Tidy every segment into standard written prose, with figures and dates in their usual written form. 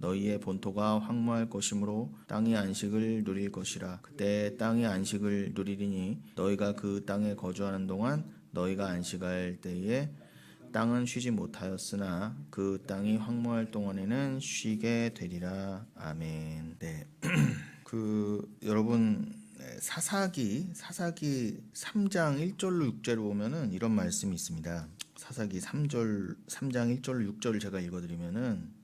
너희의 본토가 황무할 것이므로 땅의 안식을 누릴 것이라. 그때 땅의 안식을 누리리니 너희가 그 땅에 거주하는 동안 너희가 안식할 때에 땅은 쉬지 못하였으나 그 땅이 황무할 동안에는 쉬게 되리라. 아멘. 네. 여러분 사사기 3장 1절로 6절을 보면은 이런 말씀이 있습니다. 사사기 3장 1절로 6절을 제가 읽어드리면은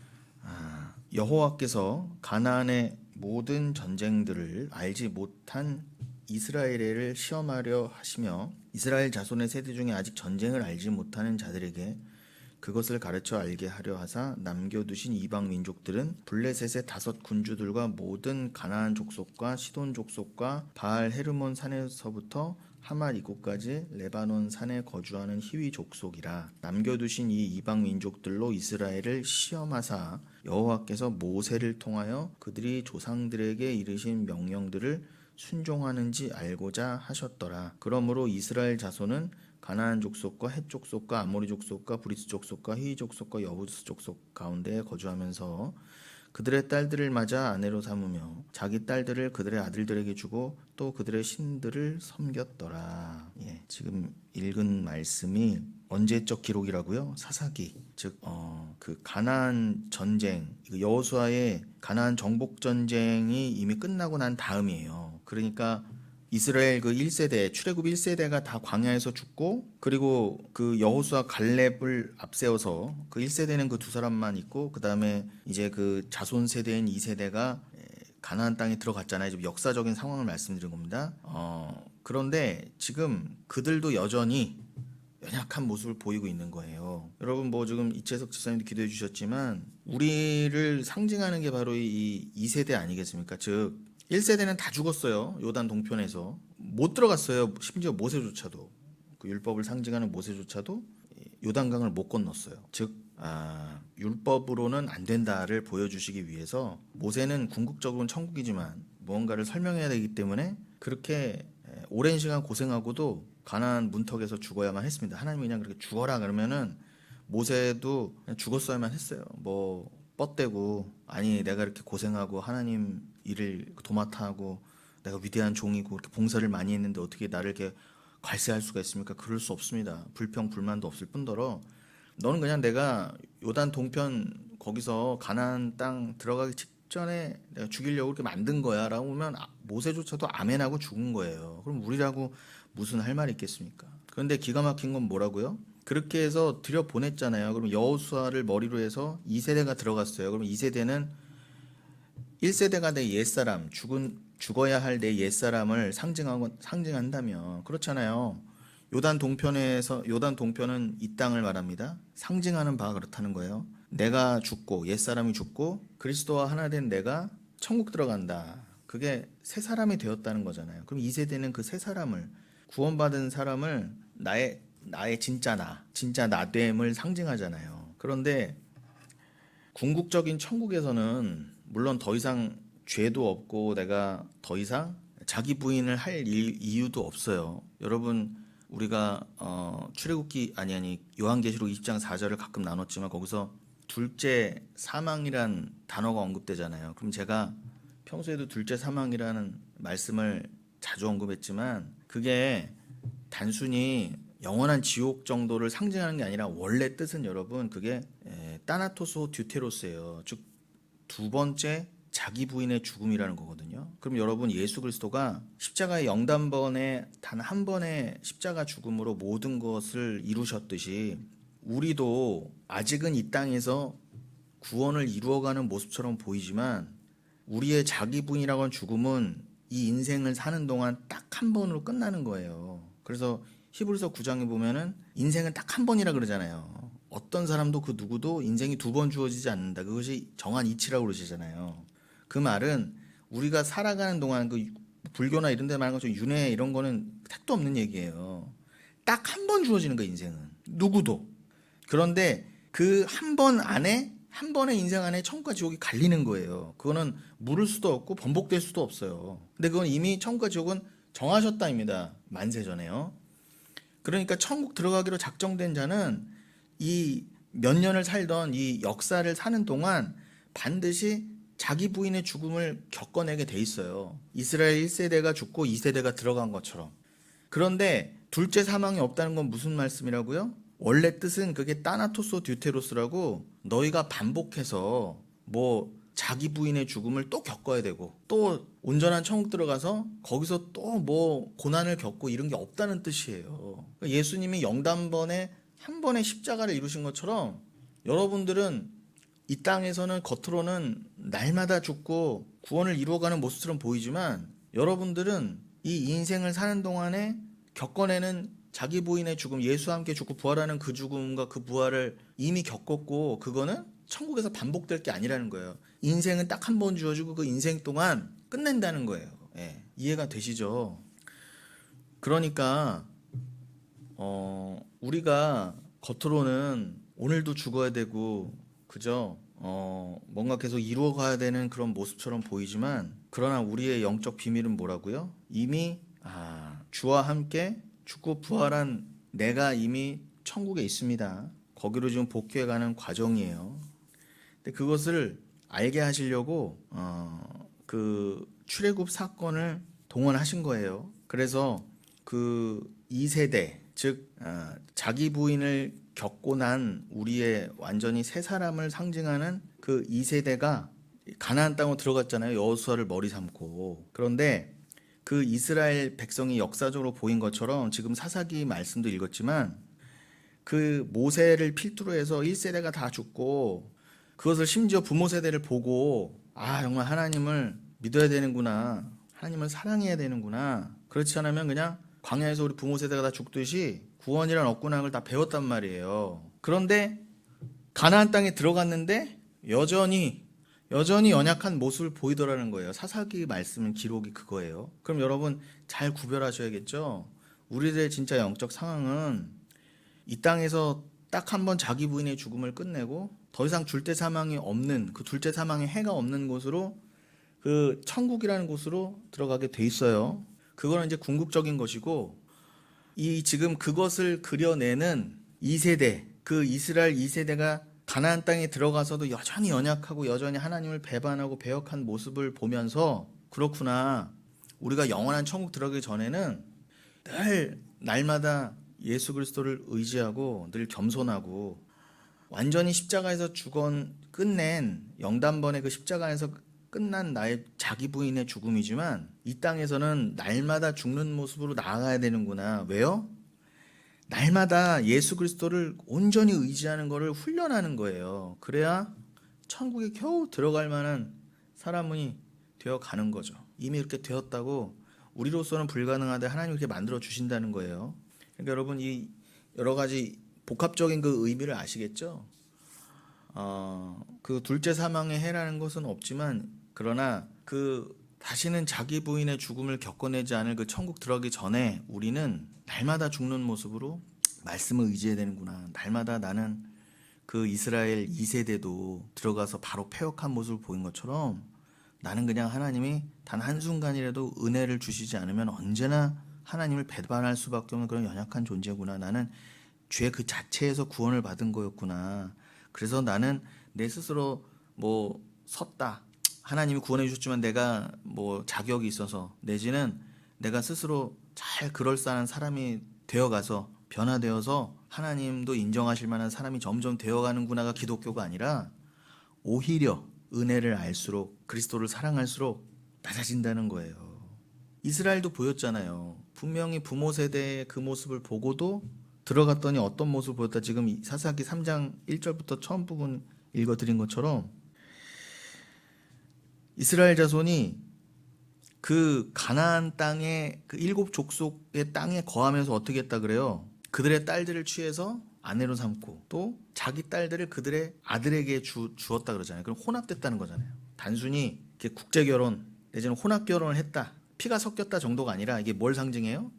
여호와께서 가나안의 모든 전쟁들을 알지 못한 이스라엘을 시험하려 하시며 이스라엘 자손의 세대 중에 아직 전쟁을 알지 못하는 자들에게 그것을 가르쳐 알게 하려 하사 남겨두신 이방 민족들은 블레셋의 5 군주들과 모든 가나안 족속과 시돈 족속과 바알 헤르몬 산에서부터 하맛 이곳까지 레바논 산에 거주하는 히위 족속이라. 남겨두신 이 이방 민족들로 이스라엘을 시험하사 여호와께서 모세를 통하여 그들이 조상들에게 이르신 명령들을 순종하는지 알고자 하셨더라. 그러므로 이스라엘 자손은 가나안 족속과 헷 족속과 아모리 족속과 브리스 족속과 히위 족속과 여부스 족속 가운데 거주하면서 그들의 딸들을 맞아 아내로 삼으며 자기 딸들을 그들의 아들들에게 주고 또 그들의 신들을 섬겼더라. 지금 읽은 말씀이 언제적 기록이라고요? 사사기, 즉 그 가나안 전쟁, 여호수아의 가나안 정복 전쟁이 이미 끝나고 난 다음이에요. 그러니까 이스라엘 그 1세대, 출애굽 1세대가 다 광야에서 죽고, 그리고 그 여호수아 갈렙을 앞세워서 그 1세대는 그 2사람만 있고, 그 다음에 이제 그 자손 세대인 2세대가 가나안 땅에 들어갔잖아요. 지금 역사적인 상황을 말씀드린 겁니다. 그런데 지금 그들도 여전히 연약한 모습을 보이고 있는 거예요. 여러분 지금 이채석 집사님도 기도해 주셨지만 우리를 상징하는 게 바로 이 2세대 아니겠습니까? 즉 1세대는 다 죽었어요. 요단 동편에서 못 들어갔어요. 심지어 모세조차도, 그 율법을 상징하는 모세조차도 요단강을 못 건넜어요. 즉 율법으로는 안 된다를 보여주시기 위해서 모세는 궁극적으로는 천국이지만 무언가를 설명해야 되기 때문에 그렇게 오랜 시간 고생하고도 가나안 문턱에서 죽어야만 했습니다. 하나님이 그냥 그렇게 죽어라 그러면은 모세도 그냥 죽었어야만 했어요. 뻗대고, 아니 내가 이렇게 고생하고 하나님 일을 도맡아 하고 내가 위대한 종이고 이렇게 봉사를 많이 했는데 어떻게 나를 이렇게 괄세할 수가 있습니까? 그럴 수 없습니다. 불평 불만도 없을 뿐더러 너는 그냥 내가 요단 동편 거기서 가나안 땅 들어가기 직전에 내가 죽이려고 이렇게 만든 거야 라고 하면 모세조차도 아멘하고 죽은 거예요. 그럼 우리라고 무슨 할 말이 있겠습니까? 그런데 기가 막힌 건 뭐라고요? 그렇게 해서 들여보냈잖아요. 그럼 여호수아를 머리로 해서 2세대가 들어갔어요. 그럼 2세대는 1세대가 내 옛사람, 죽어야 할 내 옛사람을 상징한다면 그렇잖아요. 요단 동편은 이 땅을 말합니다. 상징하는 바가 그렇다는 거예요. 내가 죽고 옛사람이 죽고 그리스도와 하나 된 내가 천국 들어간다. 그게 새 사람이 되었다는 거잖아요. 그럼 2세대는 그 새 사람을, 구원받은 사람을 나의 진짜 나됨을 상징하잖아요. 그런데 궁극적인 천국에서는 물론 더 이상 죄도 없고 내가 더 이상 자기 부인을 할 이유도 없어요. 여러분 우리가 출애굽기 요한계시록 20장 4절을 가끔 나눴지만 거기서 둘째 사망이란 단어가 언급되잖아요. 그럼 제가 평소에도 둘째 사망이라는 말씀을 자주 언급했지만 그게 단순히 영원한 지옥 정도를 상징하는 게 아니라 원래 뜻은 여러분 그게 따나토스 듀테로스예요. 즉 2번째 자기 부인의 죽음이라는 거거든요. 그럼 여러분 예수 그리스도가 십자가의 영단번에 단 한 번의 십자가 죽음으로 모든 것을 이루셨듯이 우리도 아직은 이 땅에서 구원을 이루어가는 모습처럼 보이지만 우리의 자기 부인이라고 하는 죽음은 이 인생을 사는 동안 딱 한 번으로 끝나는 거예요. 그래서 히브리서 9장에 보면은 인생은 딱 한 번이라 그러잖아요. 어떤 사람도 그 누구도 인생이 2번 주어지지 않는다. 그것이 정한 이치라고 그러시잖아요. 그 말은 우리가 살아가는 동안 그 불교나 이런 데 말하는 것처럼 윤회 이런 거는 택도 없는 얘기예요. 딱 한 번 주어지는 거야 인생은. 누구도. 그런데 그 한 번 안에, 한 번의 인생 안에 천국과 지옥이 갈리는 거예요. 그거는 물을 수도 없고 번복될 수도 없어요. 근데 그건 이미 천국과 지옥은 정하셨다입니다. 만세 전에요. 그러니까 천국 들어가기로 작정된 자는 이 몇 년을 살던 이 역사를 사는 동안 반드시 자기 부인의 죽음을 겪어내게 돼 있어요. 이스라엘 1세대가 죽고 2세대가 들어간 것처럼. 그런데 둘째 사망이 없다는 건 무슨 말씀이라고요? 원래 뜻은 그게 따나토소 듀테로스라고 너희가 반복해서 뭐 자기 부인의 죽음을 또 겪어야 되고 또 온전한 천국 들어가서 거기서 또 뭐 고난을 겪고 이런 게 없다는 뜻이에요. 예수님이 영단번에 한 번의 십자가를 이루신 것처럼 여러분들은 이 땅에서는 겉으로는 날마다 죽고 구원을 이루어가는 모습처럼 보이지만 여러분들은 이 인생을 사는 동안에 겪어내는 자기 부인의 죽음, 예수와 함께 죽고 부활하는 그 죽음과 그 부활을 이미 겪었고 그거는 천국에서 반복될 게 아니라는 거예요. 인생은 딱 한 번 주어지고 그 인생 동안 끝낸다는 거예요. 예, 이해가 되시죠? 그러니까 우리가 겉으로는 오늘도 죽어야 되고 그죠? 뭔가 계속 이루어가야 되는 그런 모습처럼 보이지만 그러나 우리의 영적 비밀은 뭐라고요? 이미 주와 함께 죽고 부활한 내가 이미 천국에 있습니다. 거기로 지금 복귀해가는 과정이에요. 근데 그것을 알게 하시려고 그 출애굽 사건을 동원하신 거예요. 그래서 그 2세대 즉 자기 부인을 겪고 난 우리의 완전히 새 사람을 상징하는 그 2세대가 가나안 땅으로 들어갔잖아요. 여호수아를 머리 삼고. 그런데 그 이스라엘 백성이 역사적으로 보인 것처럼 지금 사사기 말씀도 읽었지만 그 모세를 필두로 해서 1세대가 다 죽고 그것을 심지어 부모 세대를 보고 정말 하나님을 믿어야 되는구나. 하나님을 사랑해야 되는구나. 그렇지 않으면 그냥 광야에서 우리 부모 세대가 다 죽듯이 구원이란 없구나 그걸 다 배웠단 말이에요. 그런데 가나안 땅에 들어갔는데 여전히 연약한 모습을 보이더라는 거예요. 사사기 말씀 기록이 그거예요. 그럼 여러분 잘 구별하셔야겠죠. 우리들의 진짜 영적 상황은 이 땅에서 딱 한 번 자기 부인의 죽음을 끝내고 더 이상 줄대 사망이 없는 그 둘째 사망의 해가 없는 곳으로 그 천국이라는 곳으로 들어가게 돼 있어요. 그거는 이제 궁극적인 것이고 이 지금 그것을 그려내는 2세대 그 이스라엘 2세대가 가나안 땅에 들어가서도 여전히 연약하고 여전히 하나님을 배반하고 배역한 모습을 보면서 그렇구나. 우리가 영원한 천국 들어가기 전에는 늘 날마다 예수 그리스도를 의지하고 늘 겸손하고 완전히 십자가에서 끝낸 영단번의 그 십자가에서 끝난 나의 자기 부인의 죽음이지만 이 땅에서는 날마다 죽는 모습으로 나아가야 되는구나. 왜요? 날마다 예수 그리스도를 온전히 의지하는 것을 훈련하는 거예요. 그래야 천국에 겨우 들어갈 만한 사람이 되어 가는 거죠. 이미 이렇게 되었다고 우리로서는 불가능한데 하나님이 이렇게 만들어 주신다는 거예요. 그러니까 여러분 이 여러 가지 복합적인 그 의미를 아시겠죠? 그 둘째 사망의 해라는 것은 없지만 그러나 그 다시는 자기 부인의 죽음을 겪어내지 않을 그 천국 들어가기 전에 우리는 날마다 죽는 모습으로 말씀을 의지해야 되는구나. 날마다 나는 그 이스라엘 2세대도 들어가서 바로 패역한 모습을 보인 것처럼 나는 그냥 하나님이 단 한순간이라도 은혜를 주시지 않으면 언제나 하나님을 배반할 수밖에 없는 그런 연약한 존재구나. 나는 죄 그 자체에서 구원을 받은 거였구나. 그래서 나는 내 스스로 뭐 섰다. 하나님이 구원해 주셨지만 내가 뭐 자격이 있어서 내지는 내가 스스로 잘 그럴싸한 사람이 되어가서 변화되어서 하나님도 인정하실 만한 사람이 점점 되어가는구나가 기독교가 아니라 오히려 은혜를 알수록 그리스도를 사랑할수록 낮아진다는 거예요. 이스라엘도 보였잖아요. 분명히 부모 세대의 그 모습을 보고도 들어갔더니 어떤 모습을 보였다. 지금 사사기 3장 1절부터 처음 부분 읽어드린 것처럼 이스라엘 자손이 그 가나안 땅의 그 7 족속의 땅에 거하면서 어떻게 했다 그래요? 그들의 딸들을 취해서 아내로 삼고 또 자기 딸들을 그들의 아들에게 주었다 그러잖아요. 그럼 혼합됐다는 거잖아요. 단순히 이렇게 국제 결혼 내지는 혼합 결혼을 했다. 피가 섞였다 정도가 아니라 이게 뭘 상징해요?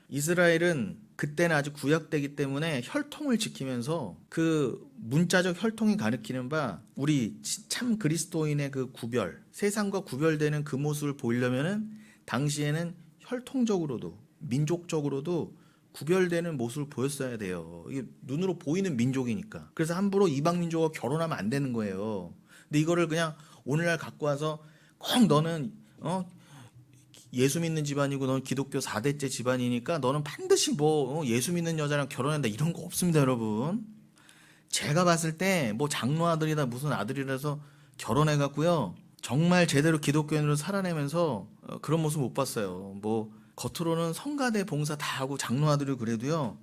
이스라엘은 그때는 아직 구약되기 때문에 혈통을 지키면서 그 문자적 혈통이 가리키는 바 우리 참 그리스도인의 그 구별, 세상과 구별되는 그 모습을 보이려면은 당시에는 혈통적으로도 민족적으로도 구별되는 모습을 보였어야 돼요. 이게 눈으로 보이는 민족이니까. 그래서 함부로 이방 민족과 결혼하면 안 되는 거예요. 근데 이거를 그냥 오늘날 갖고 와서 꼭 너는 예수 믿는 집안이고 너는 기독교 4대째 집안이니까 너는 반드시 예수 믿는 여자랑 결혼한다 이런 거 없습니다, 여러분. 제가 봤을 때 장로 아들이다 무슨 아들이라서 결혼해 갖고요. 정말 제대로 기독교인으로 살아내면서 그런 모습 못 봤어요. 겉으로는 성가대 봉사 다 하고 장로 아들이 그래도요.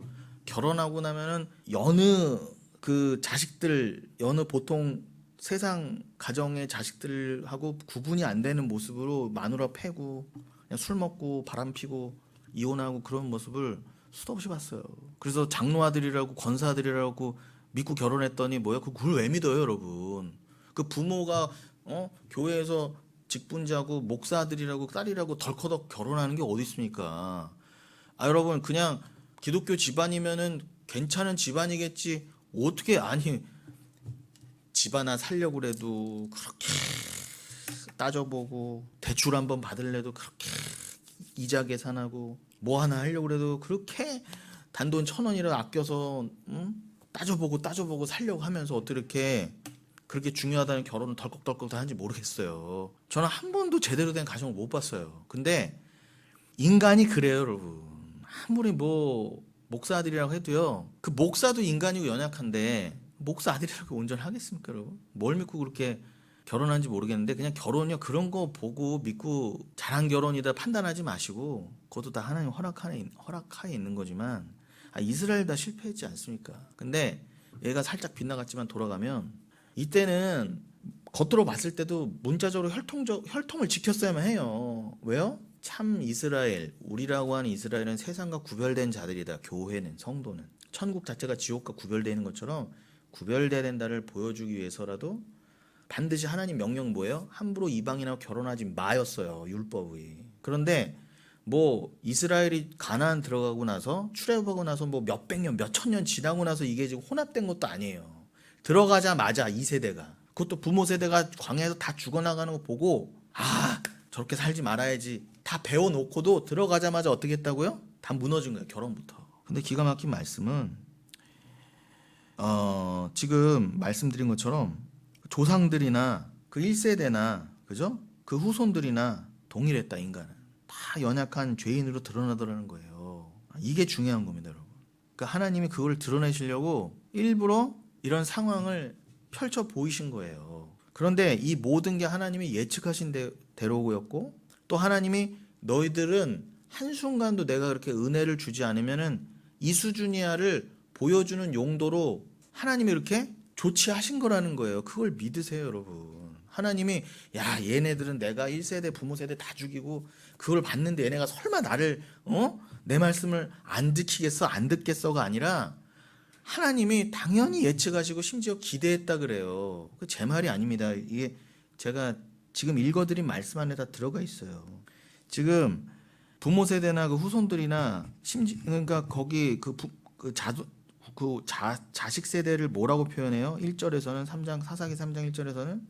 결혼하고 나면은 여느 그 자식들 여느 보통 세상 가정의 자식들하고 구분이 안 되는 모습으로 마누라 패고 그냥 술 먹고 바람 피고 이혼하고 그런 모습을 수도 없이 봤어요. 그래서 장로 아들이라고 권사 아들이라고 믿고 결혼했더니 그걸 왜 믿어요, 여러분? 그 부모가 교회에서 직분자고 목사 아들이라고 딸이라고 덜커덕 결혼하는 게 어디 있습니까? 여러분 그냥 기독교 집안이면은 괜찮은 집안이겠지. 어떻게 아니 집 하나 살려고 그래도 그렇게 따져보고 대출 한번 받을래도 그렇게 이자 계산하고 하나 하려고 그래도 그렇게 단돈 1,000원이라도 아껴서 따져보고 살려고 하면서 어떻게 그렇게 중요하다는 결혼을 덜컥덜컥 하는지 모르겠어요. 저는 한 번도 제대로 된 가정을 못 봤어요. 근데 인간이 그래요, 여러분. 아무리 목사 아들이라고 해도요. 그 목사도 인간이고 연약한데 목사 아들이라고 온전하겠습니까, 여러분? 뭘 믿고 그렇게 결혼한지 모르겠는데 그냥 결혼이요 그런 거 보고 믿고 잘한 결혼이다 판단하지 마시고 그것도 다 하나님 허락하에 있는 거지만 이스라엘 다 실패했지 않습니까? 근데 얘가 살짝 빗나갔지만 돌아가면 이때는 겉으로 봤을 때도 문자적으로 혈통을 지켰어야만 해요. 왜요? 참 이스라엘, 우리라고 하는 이스라엘은 세상과 구별된 자들이다. 교회는, 성도는. 천국 자체가 지옥과 구별되는 것처럼 구별돼야 된다를 보여주기 위해서라도 반드시 하나님 명령 뭐예요? 함부로 이방인하고 결혼하지 마였어요. 율법이. 그런데 이스라엘이 가나안 들어가고 나서 출애굽하고 나서 몇백 년, 몇천 년 지나고 나서 이게 지금 혼합된 것도 아니에요. 들어가자마자 2세대가 그것도 부모 세대가 광야에서 다 죽어나가는 거 보고 저렇게 살지 말아야지 다 배워놓고도 들어가자마자 어떻게 했다고요? 다 무너진 거예요. 결혼부터. 근데 기가 막힌 말씀은 지금 말씀드린 것처럼 조상들이나 그 1세대나 그죠? 그 후손들이나 동일했다. 인간은 다 연약한 죄인으로 드러나더라는 거예요. 이게 중요한 겁니다, 여러분. 그러니까 하나님이 그걸 드러내시려고 일부러 이런 상황을 펼쳐 보이신 거예요. 그런데 이 모든 게 하나님이 예측하신 대로였고 또 하나님이 너희들은 한순간도 내가 그렇게 은혜를 주지 않으면은 이 수준이야를 보여주는 용도로 하나님이 이렇게 조치하신 거라는 거예요. 그걸 믿으세요, 여러분. 하나님이 얘네들은 내가 1세대 부모 세대 다 죽이고 그걸 봤는데 얘네가 설마 나를 내 말씀을 안 지키겠어 안 듣겠어가 아니라 하나님이 당연히 예측하시고 심지어 기대했다 그래요. 그 제 말이 아닙니다. 이게 제가 지금 읽어드린 말씀 안에 다 들어가 있어요. 지금 부모 세대나 그 후손들이나 그러니까 거기 자식 세대를 뭐라고 표현해요? 1절에서는 사사기 3장 1절에서는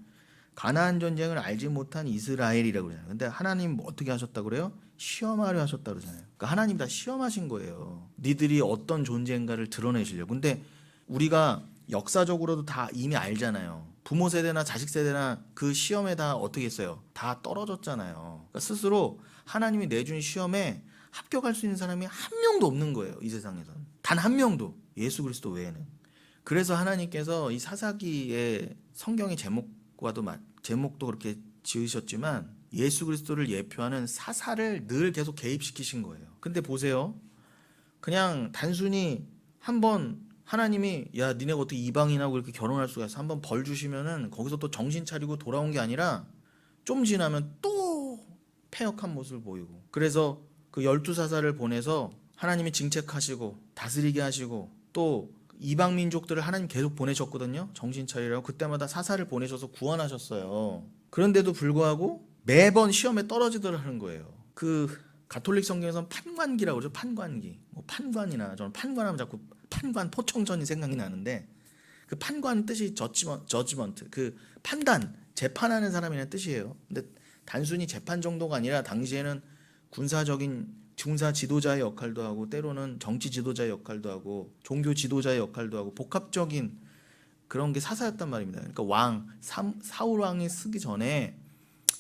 가나안 전쟁을 알지 못한 이스라엘이라고 그러잖아요. 근데 하나님 어떻게 하셨다고 그래요? 시험하려 하셨다고 그러잖아요. 그러니까 하나님 다 시험하신 거예요. 니들이 어떤 존재인가를 드러내시려고. 근데 우리가 역사적으로도 다 이미 알잖아요. 부모 세대나 자식 세대나 그 시험에 다 어떻게 했어요? 다 떨어졌잖아요. 그러니까 스스로 하나님이 내준 시험에 합격할 수 있는 사람이 한 명도 없는 거예요. 이 세상에서는. 단 한 명도. 예수 그리스도 외에는. 그래서 하나님께서 이 사사기의 성경의 제목도 그렇게 지으셨지만 예수 그리스도를 예표하는 사사를 늘 계속 개입시키신 거예요. 근데 보세요. 그냥 단순히 한번 하나님이 니네가 어떻게 이방인하고 이렇게 결혼할 수가 있어? 한번 벌 주시면은 거기서 또 정신 차리고 돌아온 게 아니라 좀 지나면 또 패역한 모습을 보이고 그래서 그 12사사를 보내서 하나님이 징책하시고 다스리게 하시고 또 이방 민족들을 하나님 계속 보내셨거든요. 정신 차리라고 그때마다 사사를 보내셔서 구원하셨어요. 그런데도 불구하고 매번 시험에 떨어지더라는 거예요. 그 가톨릭 성경에서는 판관기라고 그러죠. 판관기. 판관이나 저는 판관하면 자꾸 판관 포청전이 생각이 나는데 그 판관 뜻이 저지먼트 그 판단 재판하는 사람이라는 뜻이에요. 근데 단순히 재판 정도가 아니라 당시에는 군사적인 군사 지도자의 역할도 하고 때로는 정치 지도자의 역할도 하고 종교 지도자의 역할도 하고 복합적인 그런 게 사사였단 말입니다. 그러니까 사울 왕이 쓰기 전에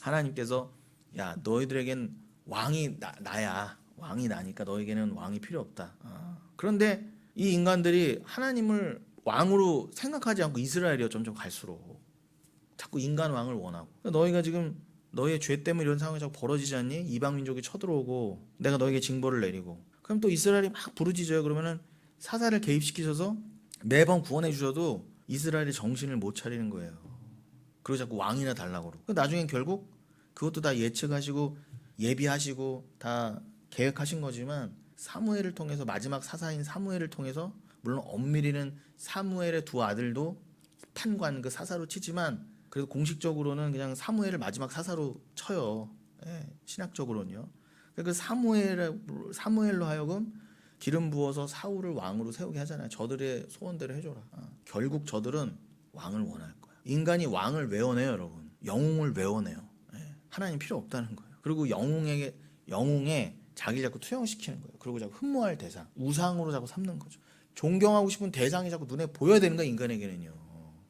하나님께서 야 너희들에겐 왕이 나야. 왕이 나니까 너에게는 왕이 필요 없다. 그런데 이 인간들이 하나님을 왕으로 생각하지 않고 이스라엘이요 점점 갈수록 자꾸 인간 왕을 원하고 그러니까 너희가 지금 너희의 죄 때문에 이런 상황이 자꾸 벌어지지 않니? 이방 민족이 쳐들어오고 내가 너에게 징벌을 내리고 그럼 또 이스라엘이 막 부르짖어요. 그러면은 사사를 개입시키셔서 매번 구원해 주셔도 이스라엘이 정신을 못 차리는 거예요. 그리고 자꾸 왕이나 달라고 그러고 나중엔 결국 그것도 다 예측하시고 예비하시고 다 계획하신 거지만 사무엘을 통해서 마지막 사사인 사무엘을 통해서 물론 엄밀히는 사무엘의 두 아들도 판관 그 사사로 치지만 그래도 공식적으로는 그냥 사무엘을 마지막 사사로 쳐요. 예, 신학적으로는요. 그 사무엘로 하여금 기름 부어서 사울을 왕으로 세우게 하잖아요. 저들의 소원대로 해줘라. 결국 저들은 왕을 원할 거야. 인간이 왕을 왜 원해요, 여러분? 영웅을 왜 원해요? 예, 하나님 필요 없다는 거예요. 그리고 영웅에 자기를 자꾸 투영시키는 거예요. 그리고 자꾸 흠모할 대상, 우상으로 자꾸 삼는 거죠. 존경하고 싶은 대상이 자꾸 눈에 보여야 되는 거야, 인간에게는요.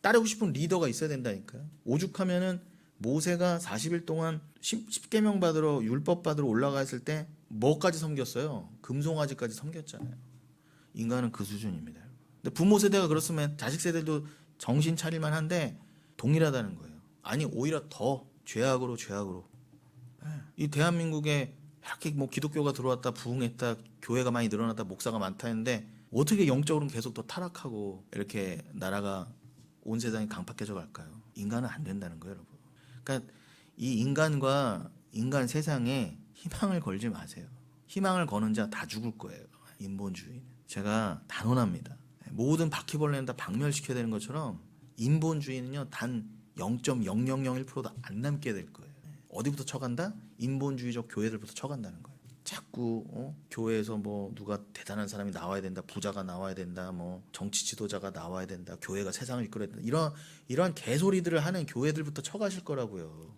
따르고 싶은 리더가 있어야 된다니까요. 오죽하면은 모세가 40일 동안 10계명 받으러 율법 받으러 올라갔을 때 뭐까지 섬겼어요? 금송아지까지 섬겼잖아요. 인간은 그 수준입니다. 근데 부모 세대가 그렇으면 자식 세대도 정신 차릴만 한데 동일하다는 거예요. 아니 오히려 더 죄악으로. 이 대한민국에 이렇게 뭐 기독교가 들어왔다 부흥했다 교회가 많이 늘어났다 목사가 많다 했는데 어떻게 영적으로는 계속 더 타락하고 이렇게 나라가 온 세상이 강팍해져 갈까요? 인간은 안 된다는 거예요, 여러분. 그러니까 이 인간과 인간 세상에 희망을 걸지 마세요. 희망을 거는 자 다 죽을 거예요. 인본주의는. 제가 단언합니다. 모든 바퀴벌레는 다 박멸시켜야 되는 것처럼 인본주의는요 단 0.0001%도 안 남게 될 거예요. 어디부터 쳐간다? 인본주의적 교회들부터 쳐간다는 거예요. 자꾸 교회에서 뭐 누가 대단한 사람이 나와야 된다, 부자가 나와야 된다, 뭐 정치 지도자가 나와야 된다, 교회가 세상을 이끌어야 된다, 이런 개소리들을 하는 교회들부터 쳐가실 거라고요.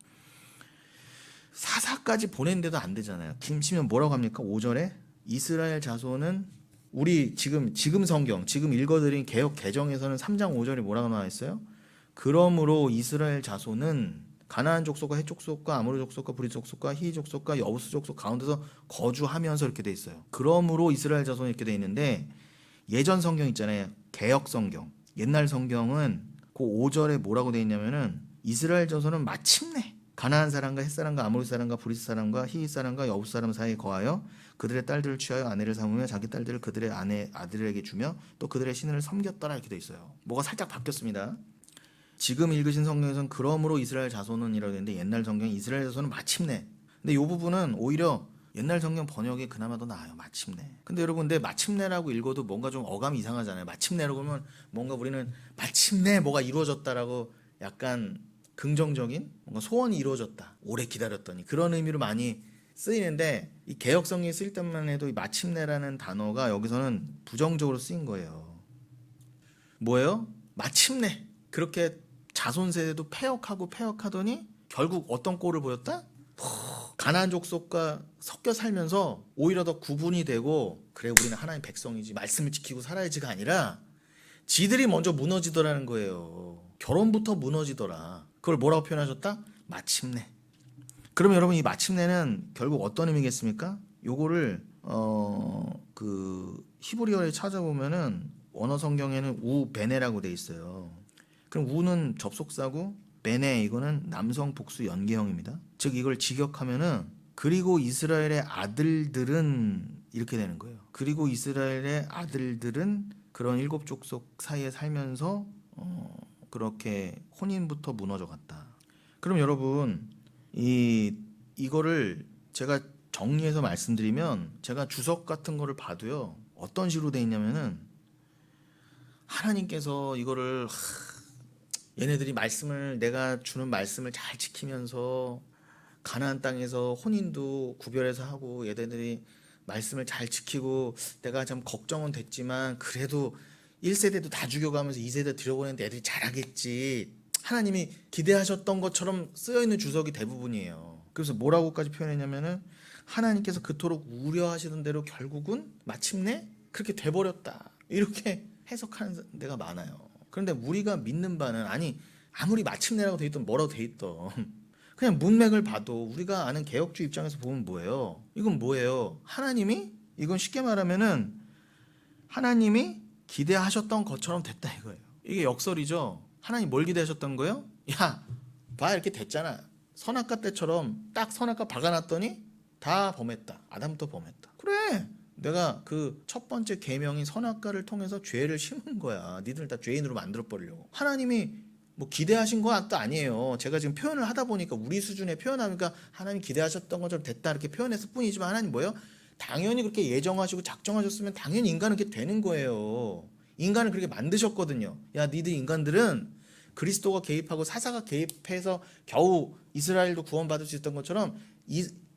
사사까지 보낸데도 안 되잖아요. 김치면 뭐라고 합니까? 5절에 이스라엘 자손은 우리 지금 성경 지금 읽어드린 개역 개정에서는 3장 5절에 뭐라고 나와 있어요? 그러므로 이스라엘 자손은 가나안 족속과 헷 족속과 아모리 족속과 브리 족속과 히위 족속과 여부스 족속 가운데서 거주하면서 이렇게 돼 있어요. 그러므로 이스라엘 자손이 이렇게 돼 있는데 예전 성경 있잖아요. 개역 성경. 옛날 성경은 그 5절에 뭐라고 돼 있냐면은 이스라엘 자손은 마침내 가나안 사람과 헷 사람과 아모리 사람과 브리 사람과 히위 사람과 여부스 사람 사이에 거하여 그들의 딸들을 취하여 아내를 삼으며 자기 딸들을 그들의 아들에게 주며 또 그들의 신을 섬겼더라 이렇게 돼 있어요. 뭐가 살짝 바뀌었습니다. 지금 읽으신 성경에서는 그러므로 이스라엘 자손은이라고 되는데 옛날 성경 이스라엘 자손은 마침내. 근데 이 부분은 오히려 옛날 성경 번역이 그나마 더 나아요. 마침내. 근데 여러분 근데 마침내라고 읽어도 뭔가 좀 어감이 이상하잖아요. 마침내라고 하면 뭔가 우리는 마침내 뭐가 이루어졌다라고 약간 긍정적인 뭔가 소원이 이루어졌다. 오래 기다렸더니 그런 의미로 많이 쓰이는데 이 개역 성경에 쓰일 때만 해도 이 마침내라는 단어가 여기서는 부정적으로 쓰인 거예요. 뭐예요? 마침내 그렇게 자손 세대도 폐역하더니 결국 어떤 꼴을 보였다? 가나안 족속과 섞여 살면서 오히려 더 구분이 되고 그래 우리는 하나님 백성이지 말씀을 지키고 살아야지가 아니라 지들이 먼저 무너지더라는 거예요. 결혼부터 무너지더라. 그걸 뭐라고 표현하셨다? 마침내. 그럼 여러분 이 마침내는 결국 어떤 의미겠습니까? 요거를 그 히브리어에 찾아보면은 원어 성경에는 우베네라고 돼 있어요. 그럼 우는 접속사고 베네 이거는 남성 복수 연계형입니다. 즉 이걸 직역하면은 그리고 이스라엘의 아들들은 이렇게 되는 거예요. 그리고 이스라엘의 아들들은 그런 일곱 족속 사이에 살면서 그렇게 혼인부터 무너져 갔다. 그럼 여러분 이거를 제가 정리해서 말씀드리면 제가 주석 같은 거를 봐도요 어떤 식으로 돼 있냐면은 하나님께서 이거를 얘네들이 내가 주는 말씀을 잘 지키면서 가나안 땅에서 혼인도 구별해서 하고 얘네들이 말씀을 잘 지키고 내가 좀 걱정은 됐지만 그래도 1세대도 다 죽여가면서 2세대 들여보내는데 애들이 잘하겠지. 하나님이 기대하셨던 것처럼 쓰여있는 주석이 대부분이에요. 그래서 뭐라고까지 표현했냐면은 하나님께서 그토록 우려하시던 대로 결국은 마침내 그렇게 돼버렸다. 이렇게 해석하는 데가 많아요. 그런데 우리가 믿는 바는 아니 아무리 마침내라고 돼 있던 뭐라고 돼 있던 그냥 문맥을 봐도 우리가 아는 개혁주의 입장에서 보면 뭐예요? 이건 뭐예요? 하나님이 이건 쉽게 말하면은 하나님이 기대하셨던 것처럼 됐다 이거예요. 이게 역설이죠. 하나님 뭘 기대하셨던 거예요? 야, 봐 이렇게 됐잖아. 선악과 때처럼 딱 선악과 박아놨더니 다 범했다. 아담부터 범했다. 그래. 내가 그 첫 번째 계명인 선악과를 통해서 죄를 심은 거야. 니들 다 죄인으로 만들어 버리려고. 하나님이 뭐 기대하신 것도 아니에요. 제가 지금 표현을 하다 보니까 우리 수준에 표현하니까 하나님 기대하셨던 것처럼 됐다 이렇게 표현했을 뿐이지만 하나님 뭐예요? 당연히 그렇게 예정하시고 작정하셨으면 당연히 인간은 그렇게 되는 거예요. 인간을 그렇게 만드셨거든요. 야, 니들 인간들은 그리스도가 개입하고 사사가 개입해서 겨우 이스라엘도 구원받을 수 있었던 것처럼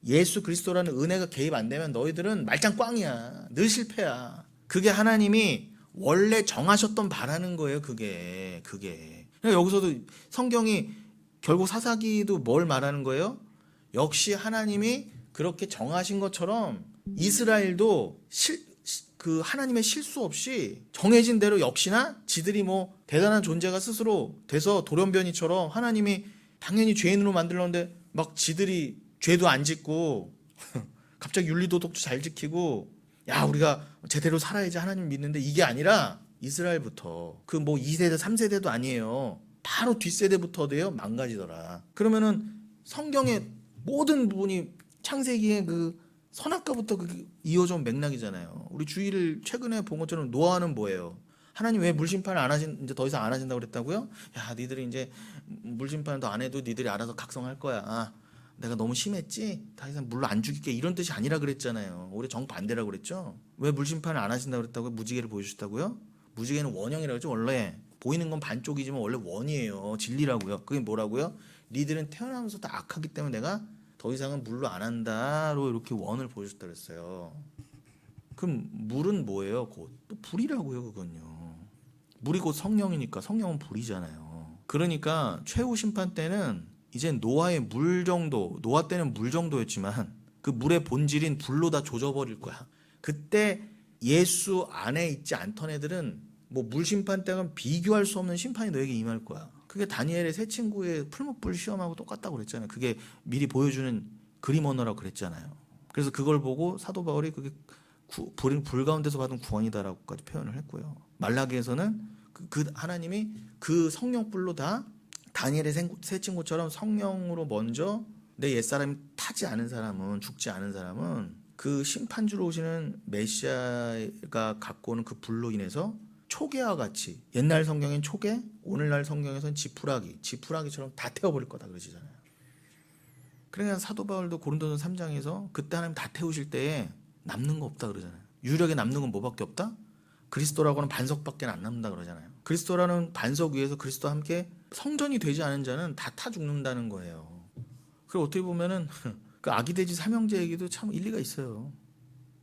예수 그리스도라는 은혜가 개입 안 되면 너희들은 말짱 꽝이야. 늘 실패야. 그게 하나님이 원래 정하셨던 바라는 거예요. 그게. 그러니까 여기서도 성경이 결국 사사기도 뭘 말하는 거예요? 역시 하나님이 그렇게 정하신 것처럼 이스라엘도 그 하나님의 실수 없이 정해진 대로 역시나 지들이 뭐 대단한 존재가 스스로 돼서 돌연변이처럼 하나님이 당연히 죄인으로 만들었는데 막 지들이 죄도 안 짓고 갑자기 윤리도덕도 잘 지키고 야 우리가 제대로 살아야지 하나님 믿는데 이게 아니라 이스라엘부터 그 뭐 2세대 3세대도 아니에요. 바로 뒷세대부터도요 망가지더라. 그러면은 성경의 모든 부분이 창세기의 그 선악과부터 그 이어져 온 맥락이잖아요. 우리 주의를 최근에 본 것처럼 노아는 뭐예요? 하나님 왜 물심판을 안 하신 이제 더 이상 안 하신다고 그랬다고요? 야, 니들이 이제 물심판 더 안 해도 니들이 알아서 각성할 거야. 아, 내가 너무 심했지? 더 이상 물로 안 죽일게 이런 뜻이 아니라 그랬잖아요. 올해 정반대라고 그랬죠? 왜 물심판을 안 하신다고 그랬다고요? 무지개를 보여주셨다고요? 무지개는 원형이라고 했죠. 원래 보이는 건 반쪽이지만 원래 원이에요. 진리라고요. 그게 뭐라고요? 니들은 태어나면서 다 악하기 때문에 내가 더 이상은 물로 안 한다로 이렇게 원을 보여줬다 그랬어요. 그럼 물은 뭐예요? 곧 또 불이라고요. 그건요. 물이 곧 성령이니까 성령은 불이잖아요. 그러니까 최후 심판 때는 이제 노아의 물 정도, 노아 때는 물 정도였지만 그 물의 본질인 불로 다 조져버릴 거야. 그때 예수 안에 있지 않던 애들은 뭐 물 심판 때는 비교할 수 없는 심판이 너에게 임할 거야. 그게 다니엘의 새 친구의 풀목불 시험하고 똑같다고 그랬잖아요. 그게 미리 보여주는 그림 언어라고 그랬잖아요. 그래서 그걸 보고 사도 바울이 그게 불 가운데서 받은 구원이다라고까지 표현을 했고요. 말라기에서는 그 하나님이 그 성령불로 다 다니엘의 새 친구처럼 성령으로 먼저 내 옛사람이 타지 않은 사람은 죽지 않은 사람은 그 심판주로 오시는 메시아가 갖고 오는 그 불로 인해서 초계와 같이 옛날 성경엔 초계, 오늘날 성경에서는 지푸라기처럼 다 태워버릴 거다 그러시잖아요. 그러니까 사도 바울도 고린도전 3장에서 그때 하나님 다 태우실 때에 남는 거 없다 그러잖아요. 유력에 남는 건 뭐밖에 없다? 그리스도라고는 반석밖에 안 남는다 그러잖아요. 그리스도라는 반석 위에서 그리스도와 함께 성전이 되지 않은 자는 다 타 죽는다는 거예요. 그리고 어떻게 보면은 그 아기돼지 삼형제 얘기도 참 일리가 있어요.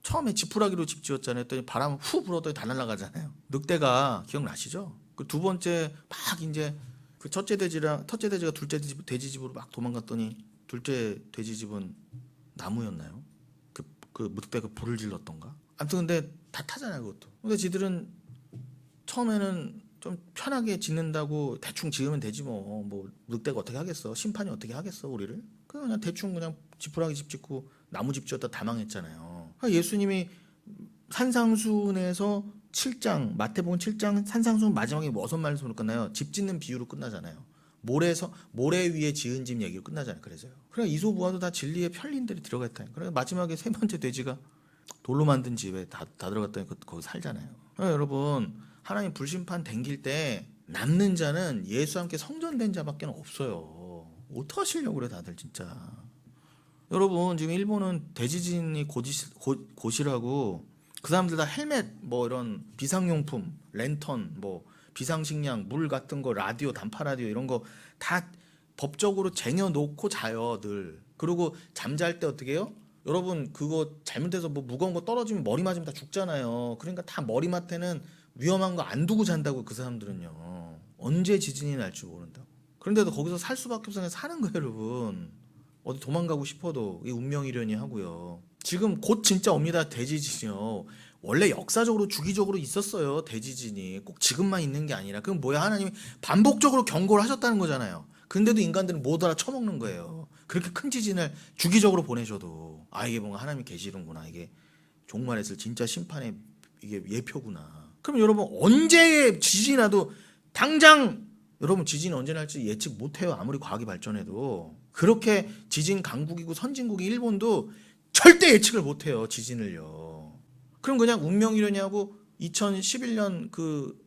처음에 지푸라기로 집 지었잖아요. 했더니 바람 후 불어도 다 날아가잖아요. 늑대가 기억나시죠? 그 두 번째 막 이제 그 첫째 돼지가 둘째 돼지 집으로 막 도망갔더니 둘째 돼지 집은 나무였나요? 그 늑대가 불을 질렀던가? 아무튼 근데 다 타잖아요, 그것도. 근데 지들은 처음에는 좀 편하게 짓는다고 대충 지으면 되지 뭐. 뭐 늑대가 어떻게 하겠어? 심판이 어떻게 하겠어, 우리를? 그냥 대충 그냥 지푸라기 집 짓고 나무 집 지었다 다 망했잖아요. 그러니까 예수님이 산상수훈에서 7장, 마태복음 7장 산상수훈 마지막에 무슨 말씀으로 끝나요? 집 짓는 비유로 끝나잖아요. 모래 위에 지은 집 얘기로 끝나잖아요. 그래서요. 그러니까 이소부화도 다 진리의 편린들이 들어갔다니까. 그러니까 마지막에 세 번째 돼지가 돌로 만든 집에 다 들어갔더니 거기 살잖아요. 그러니까 여러분 하나님 불심판 댕길 때 남는 자는 예수와 함께 성전된 자밖에 없어요. 어떡하시려고 그래 다들 진짜. 여러분 지금 일본은 대지진이 곧이라고 그 사람들 다 헬멧 뭐 이런 비상용품 랜턴 뭐 비상식량 물 같은 거 라디오 단파 라디오 이런 거 다 법적으로 쟁여놓고 자요 늘. 그리고 잠잘 때 어떻게 해요? 여러분 그거 잘못해서 뭐 무거운 거 떨어지면 머리 맞으면 다 죽잖아요. 그러니까 다 머리맡에는 위험한 거 안 두고 잔다고 그 사람들은요. 언제 지진이 날지 모른다고. 그런데도 거기서 살 수밖에 없어서 사는 거예요 여러분. 어디 도망가고 싶어도 이 운명이려니 하고요. 지금 곧 진짜 옵니다 대지진이요. 원래 역사적으로 주기적으로 있었어요. 대지진이 꼭 지금만 있는 게 아니라. 그럼 뭐야, 하나님이 반복적으로 경고를 하셨다는 거잖아요. 근데도 인간들은 못 알아쳐먹는 거예요. 그렇게 큰 지진을 주기적으로 보내셔도 이게 뭔가 하나님이 계시는구나, 이게 종말에 있을 진짜 심판의 이게 예표구나. 그럼 여러분, 언제 지진이 나도 당장, 여러분 지진이 언제 날지 예측 못해요. 아무리 과학이 발전해도. 그렇게 지진 강국이고 선진국이 일본도 절대 예측을 못해요, 지진을요. 그럼 그냥 운명이려냐고 2011년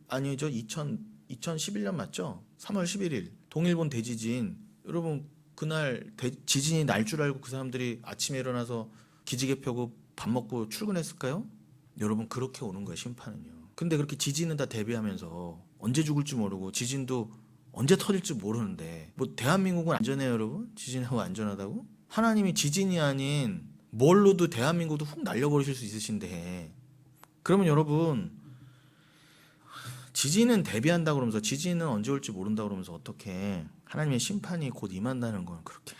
아니죠, 2011년 맞죠? 3월 11일 동일본 대지진. 여러분 그날 지진이 날 줄 알고 그 사람들이 아침에 일어나서 기지개 펴고 밥 먹고 출근했을까요? 여러분 그렇게 오는 거예요, 심판은요. 근데 그렇게 지진은 다 대비하면서 언제 죽을지 모르고 지진도 언제 터질지 모르는데, 뭐 대한민국은 안전해요, 여러분? 지진하고 안전하다고? 하나님이 지진이 아닌 뭘로도 대한민국도 훅 날려버리실 수 있으신데, 그러면 여러분 지진은 대비한다 그러면서 지진은 언제 올지 모른다 그러면서 어떻게 하나님의 심판이 곧 임한다는 건 그렇게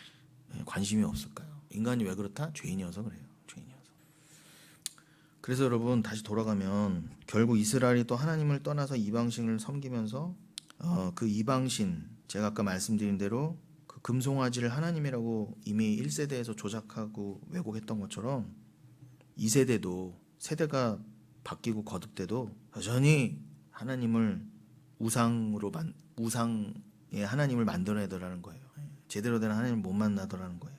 관심이 없을까요? 인간이 왜 그렇다? 죄인이어서 그래요. 죄인이어서. 그래서 여러분 다시 돌아가면 결국 이스라엘이 또 하나님을 떠나서 이방신을 섬기면서 그 이방신, 제가 아까 말씀드린 대로 그 금송아지를 하나님이라고 이미 1세대에서 조작하고 왜곡했던 것처럼 2세대도 세대가 바뀌고 거듭돼도 여전히 하나님을 우상의 하나님을 만들어내더라는 거예요. 제대로 된 하나님을 못 만나더라는 거예요.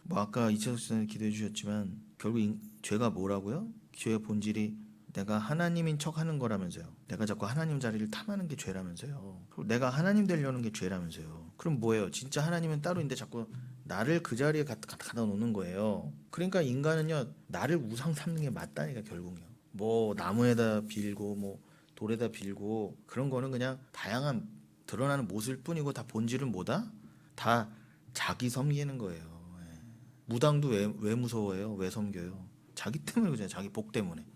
뭐 아까 이채석 씨는 기도해 주셨지만 결국 죄가 뭐라고요? 죄의 본질이 내가 하나님인 척 하는 거라면서요. 내가 자꾸 하나님 자리를 탐하는 게 죄라면서요. 그리고 내가 하나님 되려는 게 죄라면서요. 그럼 뭐예요? 진짜 하나님은 따로 있는데 자꾸 나를 그 자리에 갖다 놓는 거예요. 그러니까 인간은요, 나를 우상 삼는 게 맞다니까, 결국요. 뭐 나무에다 빌고 뭐 돌에다 빌고 그런 거는 그냥 다양한 드러나는 모습일 뿐이고, 다 본질은 뭐다? 다 자기 섬기는 거예요. 무당도 왜 무서워해요? 왜 섬겨요? 자기 때문에 그잖아요. 자기 복 때문에.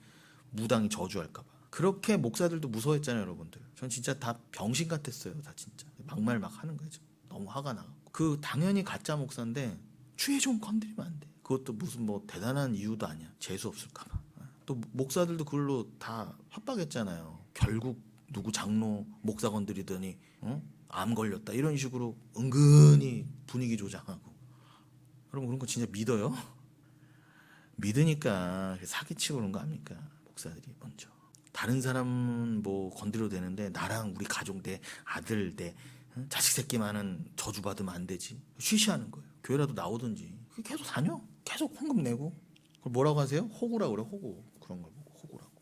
무당이 저주할까봐. 그렇게 목사들도 무서워했잖아요, 여러분들. 전 진짜 다 병신 같았어요, 다 진짜. 막말 막 하는 거죠. 너무 화가 나고. 당연히 가짜 목사인데 주의 좀 건드리면 안 돼. 그것도 무슨 뭐 대단한 이유도 아니야. 재수 없을까봐. 또 목사들도 그걸로 다 협박했잖아요. 결국 누구 장로 목사 건드리더니 암 걸렸다 이런 식으로 은근히 분위기 조장하고. 여러분 그런 거 진짜 믿어요? 믿으니까 사기치고 그런 거 아닙니까? 목사들이 먼저. 다른 사람은 뭐 건드려도 되는데 나랑 우리 가족, 내 아들, 내 자식 새끼만은 저주받으면 안 되지. 쉬쉬하는 거예요. 교회라도 나오든지. 계속 다녀. 계속 헌금 내고. 그걸 뭐라고 하세요? 호구라고 그래, 호구. 그런 걸 보고 호구라고.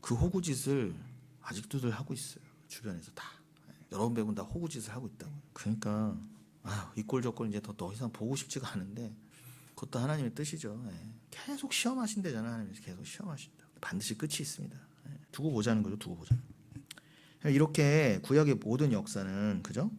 그 호구 짓을 아직도들 하고 있어요. 주변에서 다. 여러분 배우는 다 호구 짓을 하고 있다고요. 그러니까 이 꼴 저 꼴 이제 더 이상 보고 싶지가 않은데, 그것도 하나님의 뜻이죠. 계속 시험하신대잖아. 하나님께서 계속 시험하신다. 반드시 끝이 있습니다. 두고 보자는 거죠. 두고 보자. 이렇게 구약의 모든 역사는, 그죠?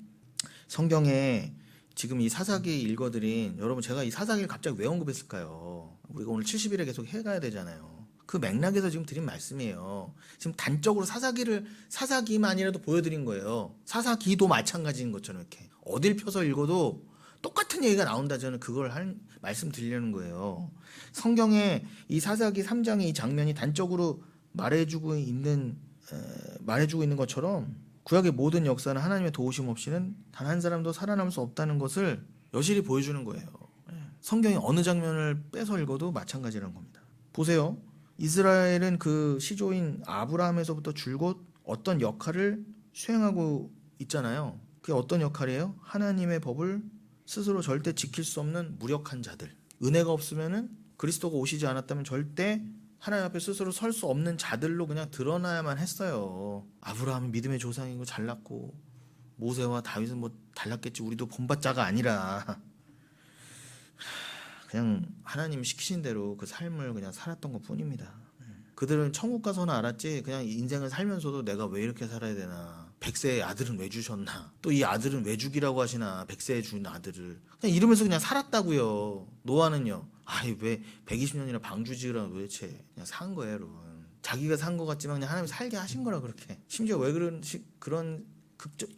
성경에 지금 이 사사기 읽어드린, 여러분 제가 이 사사기를 갑자기 왜 언급했을까요? 우리가 오늘 70일에 계속 해가야 되잖아요. 그 맥락에서 지금 드린 말씀이에요. 지금 단적으로 사사기만이라도 보여드린 거예요. 사사기도 마찬가지인 것처럼 이렇게 어딜 펴서 읽어도 똑같은 얘기가 나온다. 저는 그걸 말씀 드리려는 거예요. 성경에 이 사사기 3장의 이 장면이 단적으로 말해주고 있는 것처럼 구약의 모든 역사는 하나님의 도우심 없이는 단 한 사람도 살아남을 수 없다는 것을 여실히 보여주는 거예요. 성경의 어느 장면을 빼서 읽어도 마찬가지라는 겁니다. 보세요. 이스라엘은 그 시조인 아브라함에서부터 줄곧 어떤 역할을 수행하고 있잖아요. 그게 어떤 역할이에요? 하나님의 법을 스스로 절대 지킬 수 없는 무력한 자들. 은혜가 없으면은, 그리스도가 오시지 않았다면 절대 하나님 앞에 스스로 설 수 없는 자들로 그냥 드러나야만 했어요. 아브라함은 믿음의 조상이고 잘났고, 모세와 다윗은 뭐 달랐겠지. 우리도 본받자가 아니라 그냥 하나님 시키신 대로 그 삶을 그냥 살았던 것 뿐입니다. 그들은 천국 가서는 알았지, 그냥 인생을 살면서도 내가 왜 이렇게 살아야 되나, 백세의 아들은 왜 주셨나, 또 이 아들은 왜 죽이라고 하시나, 백세에 준 아들을 그냥 이러면서 그냥 살았다고요. 노아는요, 왜 120년이나 방주 지으라고 도대체 그냥 산 거예요, 여러분. 자기가 산 것 같지만 그냥 하나님이 살게 하신 거라. 그렇게 심지어 왜 그런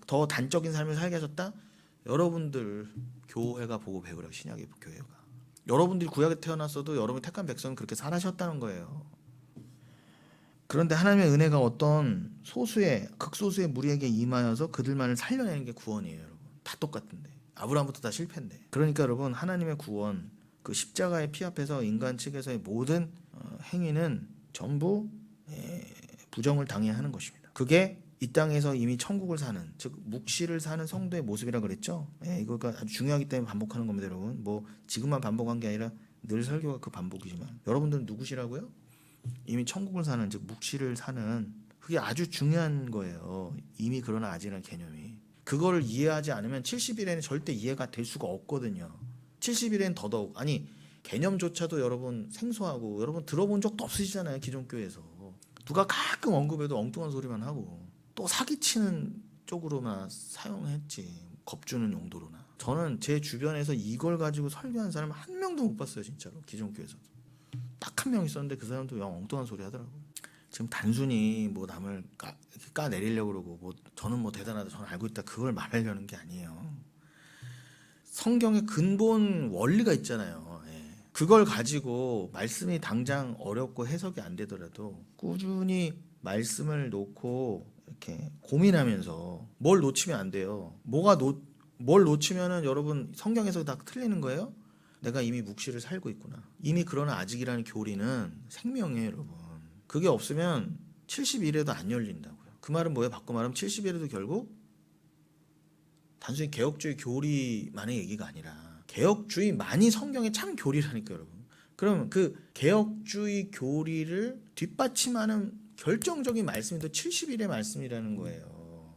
더 단적인 삶을 살게 하셨다? 여러분들 교회가 보고 배우라고. 신약의 교회가. 여러분들이 구약에 태어났어도 여러분 택한 백성은 그렇게 살아셨다는 거예요. 그런데 하나님의 은혜가 어떤 소수의 극소수의 무리에게 임하여서 그들만을 살려내는 게 구원이에요, 여러분. 다 똑같은데. 아브라함부터 다 실패인데. 그러니까 여러분, 하나님의 구원, 그 십자가의 피 앞에서 인간 측에서의 모든 행위는 전부 부정을 당해야 하는 것입니다. 그게 이 땅에서 이미 천국을 사는, 즉 묵시를 사는 성도의 모습이라 그랬죠. 이거가 아주 중요하기 때문에 반복하는 겁니다, 여러분. 뭐 지금만 반복한 게 아니라 늘 설교가 그 반복이지만, 여러분들은 누구시라고요? 이미 천국을 사는, 즉 묵시를 사는, 그게 아주 중요한 거예요. 이미 그러나 아직이라는 개념이. 그거를 이해하지 않으면 70일에는 절대 이해가 될 수가 없거든요. 70일에는 더더욱. 아니, 개념조차도 여러분 생소하고, 여러분 들어본 적도 없으시잖아요, 기존 교회에서. 누가 가끔 언급해도 엉뚱한 소리만 하고, 또 사기치는 쪽으로만 사용했지, 겁주는 용도로나. 저는 제 주변에서 이걸 가지고 설교한 사람 한 명도 못 봤어요, 진짜로. 기존 교회에서도 딱 한 명 있었는데 그 사람도 영 엉뚱한 소리 하더라고. 지금 단순히 뭐 남을 까내리려고 그러고, 뭐 저는 뭐 대단하다, 저는 알고 있다, 그걸 말하려는 게 아니에요. 성경의 근본 원리가 있잖아요. 그걸 가지고 말씀이 당장 어렵고 해석이 안 되더라도 꾸준히 말씀을 놓고 이렇게 고민하면서, 뭘 놓치면 안 돼요. 뭘 놓치면은 여러분 성경에서 다 틀리는 거예요. 내가 이미 묵시를 살고 있구나. 이미 그러나 아직이라는 교리는 생명이에요, 여러분. 그게 없으면 70일에도 안 열린다고요. 그 말은 뭐예요? 바꿔 말하면 70일에도 결국 단순히 개혁주의 교리만의 얘기가 아니라 개혁주의만이 성경의 참 교리라니까요, 여러분. 그럼 그 개혁주의 교리를 뒷받침하는 결정적인 말씀이 또 70일의 말씀이라는 거예요.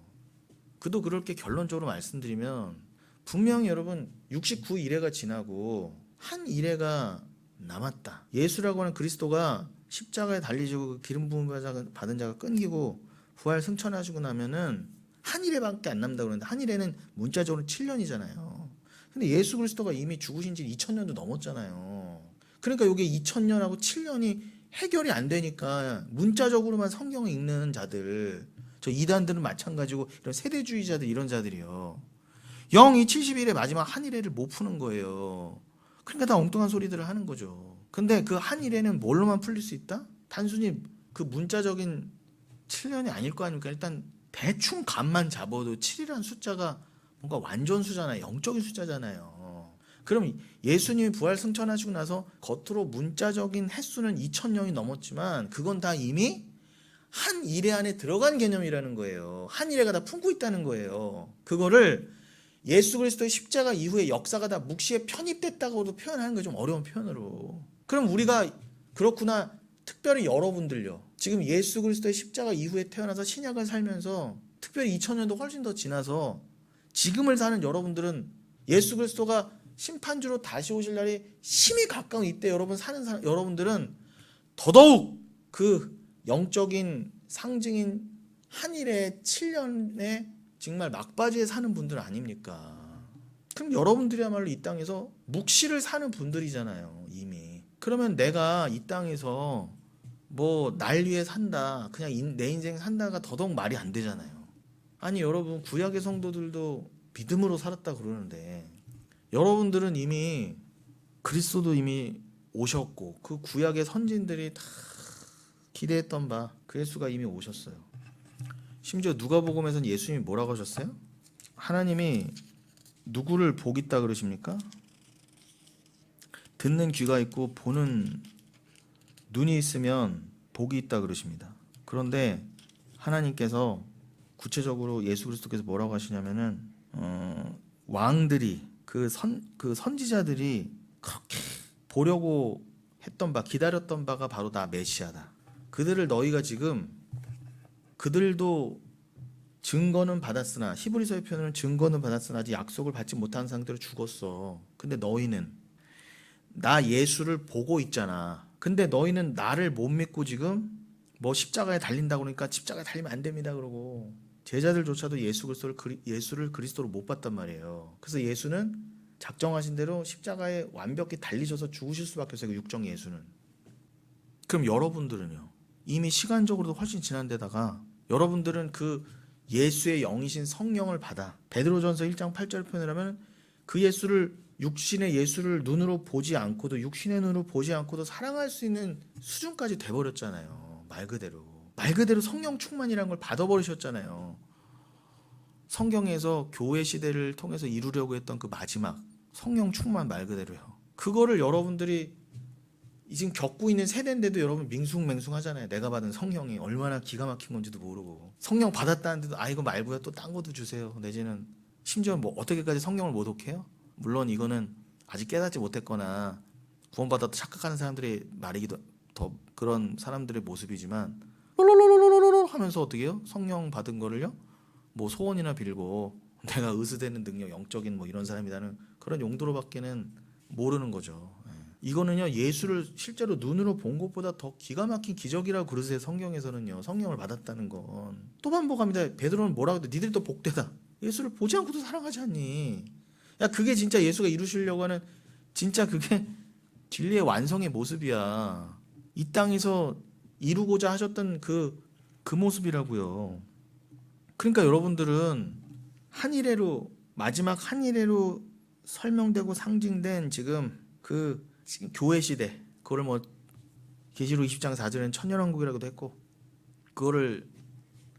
그도 그렇게 결론적으로 말씀드리면, 분명히 여러분 69일회가 지나고 한 일회가 남았다. 예수라고 하는 그리스도가 십자가에 달리시고 기름 부음을 받은 자가 끊기고 부활 승천하시고 나면은 한 일회밖에 안 남다고 그러는데, 한 일회는 문자적으로 7년이잖아요. 근데 예수 그리스도가 이미 죽으신 지 2000년도 넘었잖아요. 그러니까 이게 2000년하고 7년이 해결이 안 되니까 문자적으로만 성경을 읽는 자들, 저 이단들은 마찬가지고 이런 세대주의자들, 이런 자들이요, 영이 70일의 마지막 한 일회를 못 푸는 거예요. 그러니까 다 엉뚱한 소리들을 하는 거죠. 근데 그 한 일회는 뭘로만 풀릴 수 있다? 단순히 그 문자적인 7년이 아닐 거 아닙니까? 일단 대충 값만 잡아도 7이라는 숫자가 뭔가 완전 수잖아요. 영적인 숫자잖아요. 그럼 예수님이 부활 승천하시고 나서 겉으로 문자적인 횟수는 2000년이 넘었지만 그건 다 이미 한 일회 안에 들어간 개념이라는 거예요. 한 일회가 다 품고 있다는 거예요. 그거를 예수 그리스도의 십자가 이후에 역사가 다 묵시에 편입됐다고도 표현하는 게 좀 어려운 표현으로. 그럼 우리가 그렇구나. 특별히 여러분들요, 지금 예수 그리스도의 십자가 이후에 태어나서 신약을 살면서 특별히 2000년도 훨씬 더 지나서 지금을 사는 여러분들은 예수 그리스도가 심판주로 다시 오실 날이 심히 가까운 이때 여러분 사는 여러분들은 더더욱 그 영적인 상징인 한일의 7년의 정말 막바지에 사는 분들 아닙니까? 그럼 여러분들이야말로 이 땅에서 묵시를 사는 분들이잖아요, 이미. 그러면 내가 이 땅에서 뭐 날 위해 산다, 그냥 내 인생 산다가 더더욱 말이 안 되잖아요. 아니, 여러분 구약의 성도들도 믿음으로 살았다 그러는데, 여러분들은 이미 그리스도도 이미 오셨고 그 구약의 선진들이 다 기대했던 바 그 예수가 이미 오셨어요. 심지어 누가복음에서는 예수님이 뭐라고 하셨어요? 하나님이 누구를 복 있다 그러십니까? 듣는 귀가 있고 보는 눈이 있으면 복이 있다 그러십니다. 그런데 하나님께서 구체적으로 예수 그리스도께서 뭐라고 하시냐면은 왕들이 그 선지자들이 그렇게 보려고 했던 바, 기다렸던 바가 바로 나 메시아다. 그들을 너희가 지금, 그들도 증거는 받았으나, 히브리서의 표현은 증거는 받았으나 아직 약속을 받지 못한 상태로 죽었어. 근데 너희는 나 예수를 보고 있잖아. 근데 너희는 나를 못 믿고 지금 뭐 십자가에 달린다고 그러니까 십자가에 달리면 안 됩니다 그러고, 제자들조차도 예수를 그리스도로 못 봤단 말이에요. 그래서 예수는 작정하신 대로 십자가에 완벽히 달리셔서 죽으실 수밖에 없어요, 그 육정 예수는. 그럼 여러분들은요, 이미 시간적으로도 훨씬 지난 데다가 여러분들은 그 예수의 영이신 성령을 받아, 베드로전서 1장 8절 표현을 하면 그 예수를, 육신의 예수를 눈으로 보지 않고도, 육신의 눈으로 보지 않고도 사랑할 수 있는 수준까지 돼버렸잖아요, 말 그대로. 말 그대로 성령 충만이라는 걸 받아버리셨잖아요. 성경에서 교회 시대를 통해서 이루려고 했던 그 마지막 성령 충만 말 그대로요. 그거를 여러분들이 지금 겪고 있는 세대인데도 여러분 밍숭맹숭하잖아요. 내가 받은 성령이 얼마나 기가 막힌 건지도 모르고 성령 받았다는데도 이거 말고요 또 딴 것도 주세요. 내지는 심지어 뭐 어떻게까지 성령을 모독해요? 물론 이거는 아직 깨닫지 못했거나 구원받았다 착각하는 사람들의 말이기도 더 그런 사람들의 모습이지만 롤롤롤롤롤 하면서 어떻게 해요? 성령 받은 거를요? 뭐 소원이나 빌고 내가 의스되는 능력 영적인 뭐 이런 사람이라는 그런 용도로밖에는 모르는 거죠. 이거는요 예수를 실제로 눈으로 본 것보다 더 기가 막힌 기적이라고 그러세요. 성경에서는요 성령을 받았다는 건 또 반복합니다. 베드로는 뭐라고 해도 니들이 또 복되다. 예수를 보지 않고도 사랑하지 않니? 야 그게 진짜 예수가 이루시려고 하는 진짜 그게 진리의 완성의 모습이야. 이 땅에서 이루고자 하셨던 그 모습이라고요. 그러니까 여러분들은 한 이래로 마지막 한 이래로 설명되고 상징된 지금 지금 교회 시대 그거를 뭐 계시록 20장 4절에는 천년왕국이라고도 했고 그거를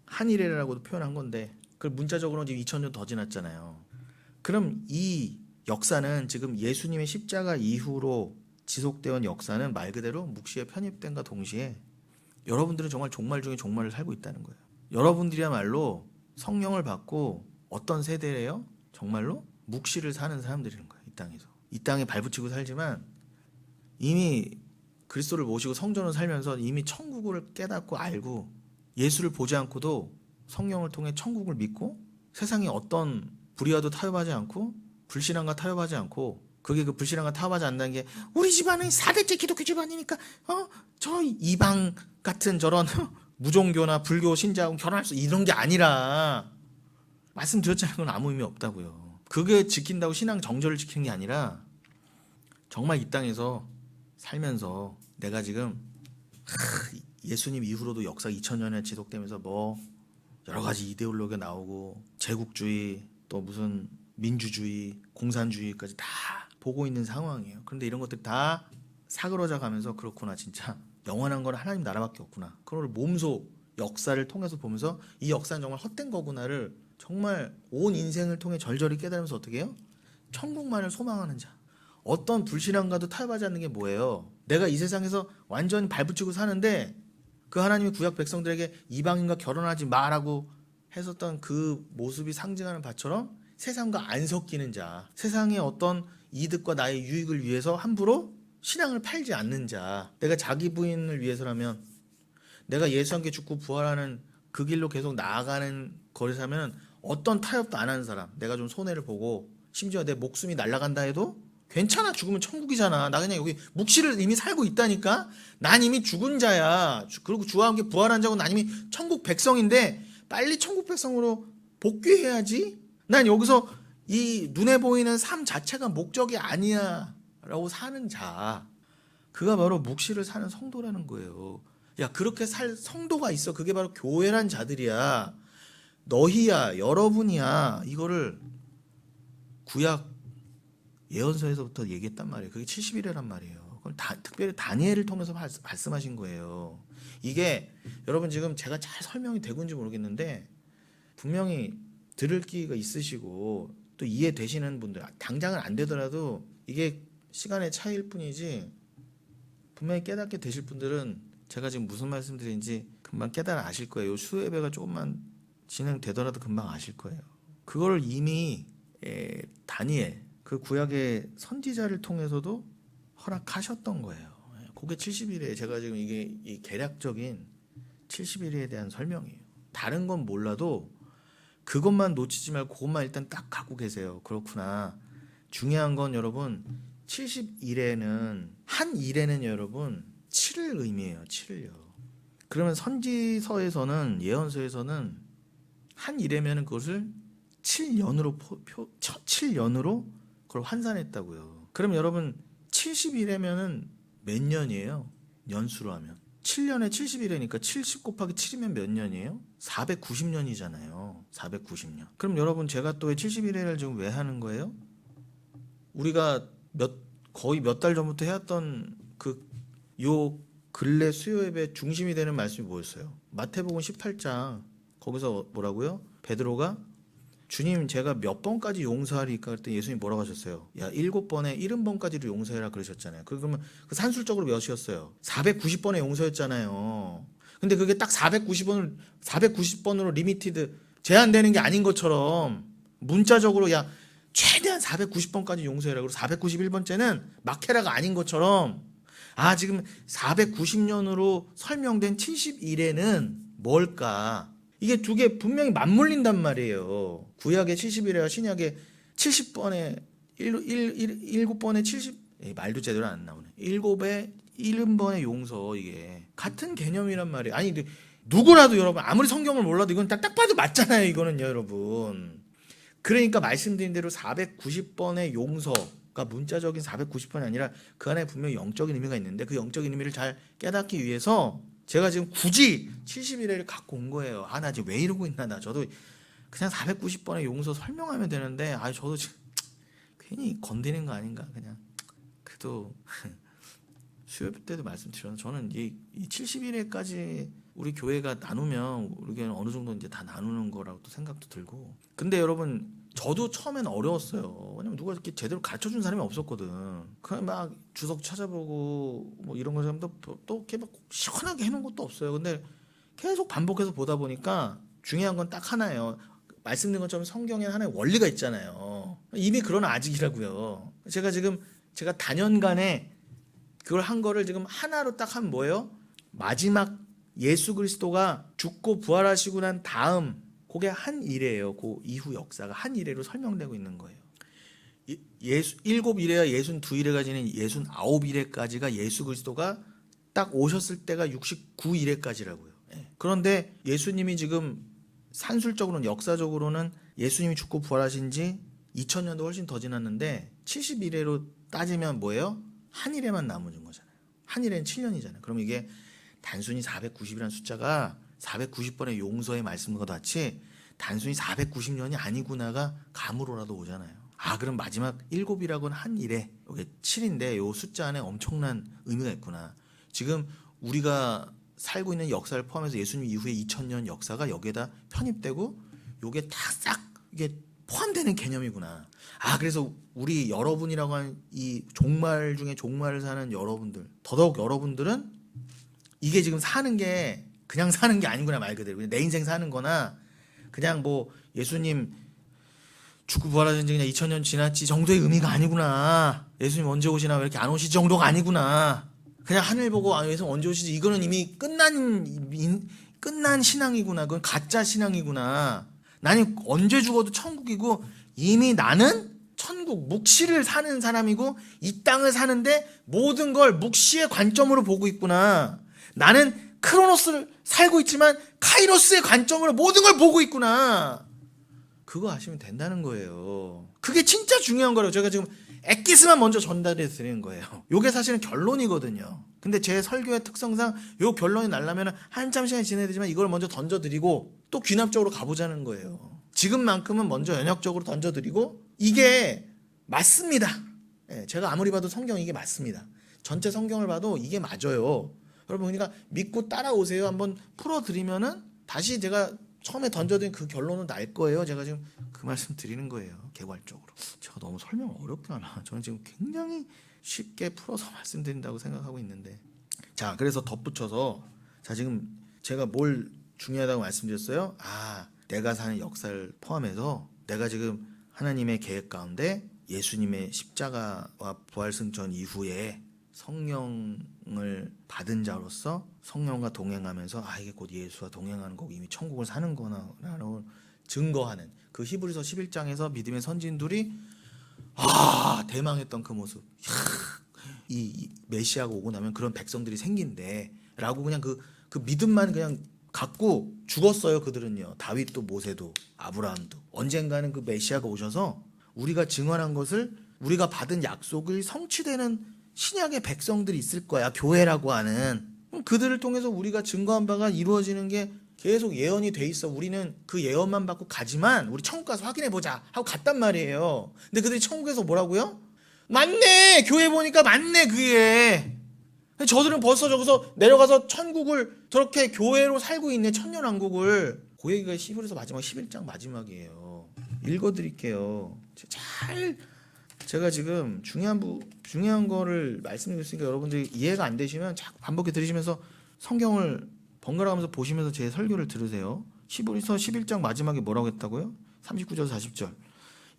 한 이래라고도 표현한 건데 그걸 문자적으로는 지금 2000년 더 지났잖아요. 그럼 이 역사는 지금 예수님의 십자가 이후로 지속되어 온 역사는 말 그대로 묵시에 편입된과 동시에 여러분들은 정말 종말 중에 종말을 살고 있다는 거예요. 여러분들이야말로 성령을 받고 어떤 세대래요? 정말로 묵시를 사는 사람들인 거예요. 이 땅에서. 이 땅에 발붙이고 살지만 이미 그리스도를 모시고 성전을 살면서 이미 천국을 깨닫고 알고 예수를 보지 않고도 성령을 통해 천국을 믿고 세상에 어떤 불의와도 타협하지 않고 불신앙과 타협하지 않고 그게 그 불신앙과 타협하지 않는다는 게 우리 집안은 4대째 기독교 집안이니까 저 이방 같은 저런 무종교나 불교 신자하고 결혼할 수 이런 게 아니라 말씀드렸잖아요. 그건 아무 의미 없다고요. 그게 지킨다고 신앙 정절을 지키는 게 아니라 정말 이 땅에서 살면서 내가 지금 예수님 이후로도 역사 2000년에 지속되면서 뭐 여러 가지 이데올로기가 나오고 제국주의 또 무슨 민주주의 공산주의까지 다 보고 있는 상황이에요. 그런데 이런 것들 다 사그러져 가면서 그렇구나 진짜 영원한 건 하나님 나라밖에 없구나. 그걸 몸소 역사를 통해서 보면서 이 역사는 정말 헛된 거구나를 정말 온 인생을 통해 절절히 깨달으면서 어떻게 해요? 천국만을 소망하는 자. 어떤 불신앙과도 타협하지 않는 게 뭐예요? 내가 이 세상에서 완전히 발붙이고 사는데 그 하나님의 구약 백성들에게 이방인과 결혼하지 마라고 했었던 그 모습이 상징하는 바처럼 세상과 안 섞이는 자, 세상의 어떤 이득과 나의 유익을 위해서 함부로 신앙을 팔지 않는 자, 내가 자기 부인을 위해서라면 내가 예수 함께 죽고 부활하는 그 길로 계속 나아가는 거리사면 어떤 타협도 안 하는 사람, 내가 좀 손해를 보고 심지어 내 목숨이 날아간다 해도 괜찮아. 죽으면 천국이잖아. 나 그냥 여기 묵시를 이미 살고 있다니까. 난 이미 죽은 자야. 그리고 주와 함께 부활한 자고 난 이미 천국 백성인데 빨리 천국 백성으로 복귀해야지. 난 여기서 이 눈에 보이는 삶 자체가 목적이 아니야 라고 사는 자, 그가 바로 묵시를 사는 성도라는 거예요. 야 그렇게 살 성도가 있어. 그게 바로 교회란 자들이야. 너희야 여러분이야. 이거를 구약 예언서에서부터 얘기했단 말이에요. 그게 70일이란 말이에요. 그걸 특별히 다니엘을 통해서 말씀하신 거예요. 이게 여러분 지금 제가 잘 설명이 되고 있는지 모르겠는데 분명히 들을 기회가 있으시고 또 이해되시는 분들, 당장은 안 되더라도 이게 시간의 차이일 뿐이지 분명히 깨닫게 되실 분들은 제가 지금 무슨 말씀드리는지 금방 깨달아 아실 거예요. 수예배가 조금만 진행되더라도 금방 아실 거예요. 그걸 이미 다니엘 그 구약의 선지자를 통해서도 허락하셨던 거예요. 그게 70일에 제가 지금 이게 이 개략적인 70일에 대한 설명이에요. 다른 건 몰라도 그것만 놓치지 말고 그것만 일단 딱 갖고 계세요. 그렇구나. 중요한 건 여러분 70일에는 한 일에는 여러분 7을 의미해요. 7을요. 그러면 선지서에서는 예언서에서는 한 일에면은 그것을 7년으로 7년으로 그걸 환산했다고요. 그럼 여러분 70일이면은 몇 년이에요? 연수로 하면 7년에 70일이니까 70 곱하기 7이면 몇 년이에요? 490년이잖아요. 490년. 그럼 여러분 제가 또 왜 71회를 지금 왜 하는 거예요? 우리가 거의 몇 달 전부터 해왔던 요 근래 수요 예배 중심이 되는 말씀이 뭐였어요? 마태복음 18장 거기서 뭐라고요? 베드로가 주님 제가 몇 번까지 용서하리까 그랬더니 예수님 뭐라고 하셨어요? 야 7번에 70번까지도 용서해라 그러셨잖아요. 그러면 그 산술적으로 몇이었어요? 490번의 용서였잖아요. 근데 그게 딱 490번으로 리미티드 제한되는 게 아닌 것처럼 문자적으로 야 최대한 490번까지 용서해라. 그리고 491번째는 막해라가 아닌 것처럼 지금 490년으로 설명된 70일에는 뭘까? 이게 두 개 분명히 맞물린단 말이에요. 구약의 70일에와 신약의 70번에 7번에 70 말도 제대로 안 나오네. 7에 70번의 용서 이게 같은 개념이란 말이에요. 아니 누구라도 여러분 아무리 성경을 몰라도 이건 딱 봐도 맞잖아요. 이거는요 여러분. 그러니까 말씀드린 대로 490번의 용서가 문자적인 490번이 아니라 그 안에 분명히 영적인 의미가 있는데 그 영적인 의미를 잘 깨닫기 위해서 제가 지금 굳이 70일을 갖고 온 거예요. 나 지금 왜 이러고 있나. 저도 그냥 490번의 용서 설명하면 되는데 저도 지금 괜히 건드리는 거 아닌가. 그냥 그래도 수요 때도 말씀드렸는데 저는 이 70일에까지 우리 교회가 나누면 우리 교회는 어느 정도 이제 다 나누는 거라고 또 생각도 들고. 근데 여러분 저도 처음엔 어려웠어요. 왜냐면 누가 이렇게 제대로 가르쳐준 사람이 없었거든. 그냥 막 주석 찾아보고 뭐 이런 거 또 이렇게 막 시원하게 해놓은 것도 없어요. 근데 계속 반복해서 보다 보니까 중요한 건 딱 하나예요. 말씀드린 것처럼 성경에는 하나의 원리가 있잖아요. 이미 그런 아직이라고요. 제가 단연간에 그걸 한 거를 지금 하나로 딱 하면 뭐예요? 마지막 예수 그리스도가 죽고 부활하시고 난 다음 그게 한 일이에요. 그 이후 역사가 한 일회로 설명되고 있는 거예요. 7일에야 62일에가 지는 69일에까지가 예수 그리스도가 딱 오셨을 때가 69일에까지라고요. 그런데 예수님이 지금 산술적으로는 역사적으로는 예수님이 죽고 부활하신 지 2000년도 훨씬 더 지났는데 71회로 따지면 뭐예요? 한 일에만 남은 거잖아요. 한 일에는 7년이잖아요. 그럼 이게 단순히 490이라는 숫자가 490번의 용서의 말씀과 같이 단순히 490년이 아니구나가 감으로라도 오잖아요. 그럼 마지막 7이라고는 한 일에 이게 7인데 이 숫자 안에 엄청난 의미가 있구나. 지금 우리가 살고 있는 역사를 포함해서 예수님 이후에 2000년 역사가 여기에다 편입되고 이게 다 싹 이게 포함되는 개념이구나. 그래서 우리 여러분이라고 하는 이 종말 중에 종말을 사는 여러분들, 더더욱 여러분들은 이게 지금 사는 게 그냥 사는 게 아니구나 말 그대로. 내 인생 사는 거나 그냥 뭐 예수님 죽고 부활하신 지 그냥 2000년 지났지 정도의 의미가 아니구나. 예수님 언제 오시나 왜 이렇게 안 오시지 정도가 아니구나. 그냥 하늘 보고 예수님 언제 오시지 이거는 이미 끝난 신앙이구나. 그건 가짜 신앙이구나. 나는 언제 죽어도 천국이고 이미 나는 천국 묵시를 사는 사람이고 이 땅을 사는데 모든 걸 묵시의 관점으로 보고 있구나. 나는 크로노스를 살고 있지만 카이로스의 관점으로 모든 걸 보고 있구나. 그거 아시면 된다는 거예요. 그게 진짜 중요한 거라고 제가 지금 엑기스만 먼저 전달해 드리는 거예요. 이게 사실은 결론이거든요. 근데 제 설교의 특성상 이 결론이 나려면 한참 시간이 지나야 되지만 이걸 먼저 던져드리고 또 귀납적으로 가보자는 거예요. 지금만큼은 먼저 연역적으로 던져드리고 이게 맞습니다. 제가 아무리 봐도 성경 이게 맞습니다. 전체 성경을 봐도 이게 맞아요. 여러분 그러니까 믿고 따라오세요. 한번 풀어드리면은 다시 제가 처음에 던져드린 그 결론은 날 거예요. 제가 지금 그 말씀 드리는 거예요. 개괄적으로. 제가 너무 설명 어렵게 하나? 저는 지금 굉장히 쉽게 풀어서 말씀드린다고 생각하고 있는데. 자, 그래서 덧붙여서 자 지금 제가 뭘 중요하다고 말씀드렸어요? 내가 사는 역사를 포함해서 내가 지금 하나님의 계획 가운데 예수님의 십자가와 부활승천 이후에 성령을 받은 자로서 성령과 동행하면서 이게 곧 예수와 동행하는 거고 이미 천국을 사는 거나라고 증거하는 그 히브리서 11장에서 믿음의 선진들이 대망했던 그 모습. 이 메시아가 오고 나면 그런 백성들이 생긴대 라고 그냥 그 믿음만 그냥 갖고 죽었어요. 그들은요. 다윗도 모세도 아브라함도 언젠가는 그 메시아가 오셔서 우리가 증언한 것을 우리가 받은 약속을 성취되는 신약의 백성들이 있을 거야. 교회라고 하는. 그들을 통해서 우리가 증거한 바가 이루어지는 게 계속 예언이 돼 있어. 우리는 그 예언만 받고 가지만 우리 천국 가서 확인해 보자 하고 갔단 말이에요. 근데 그들이 천국에서 뭐라고요? 맞네. 교회 보니까 맞네 그게. 저들은 벌써 저기서 내려가서 천국을 저렇게 교회로 살고 있네. 천년왕국을. 그 얘기가 히브리서 마지막 11장 마지막이에요. 읽어드릴게요. 제가 지금 중요한 거를 말씀드렸으니까 여러분들이 이해가 안 되시면 자꾸 반복해 들으시면서 성경을 번갈아 가면서 보시면서 제 설교를 들으세요. 히브리서 11장 마지막에 뭐라고 했다고요? 39절 40절.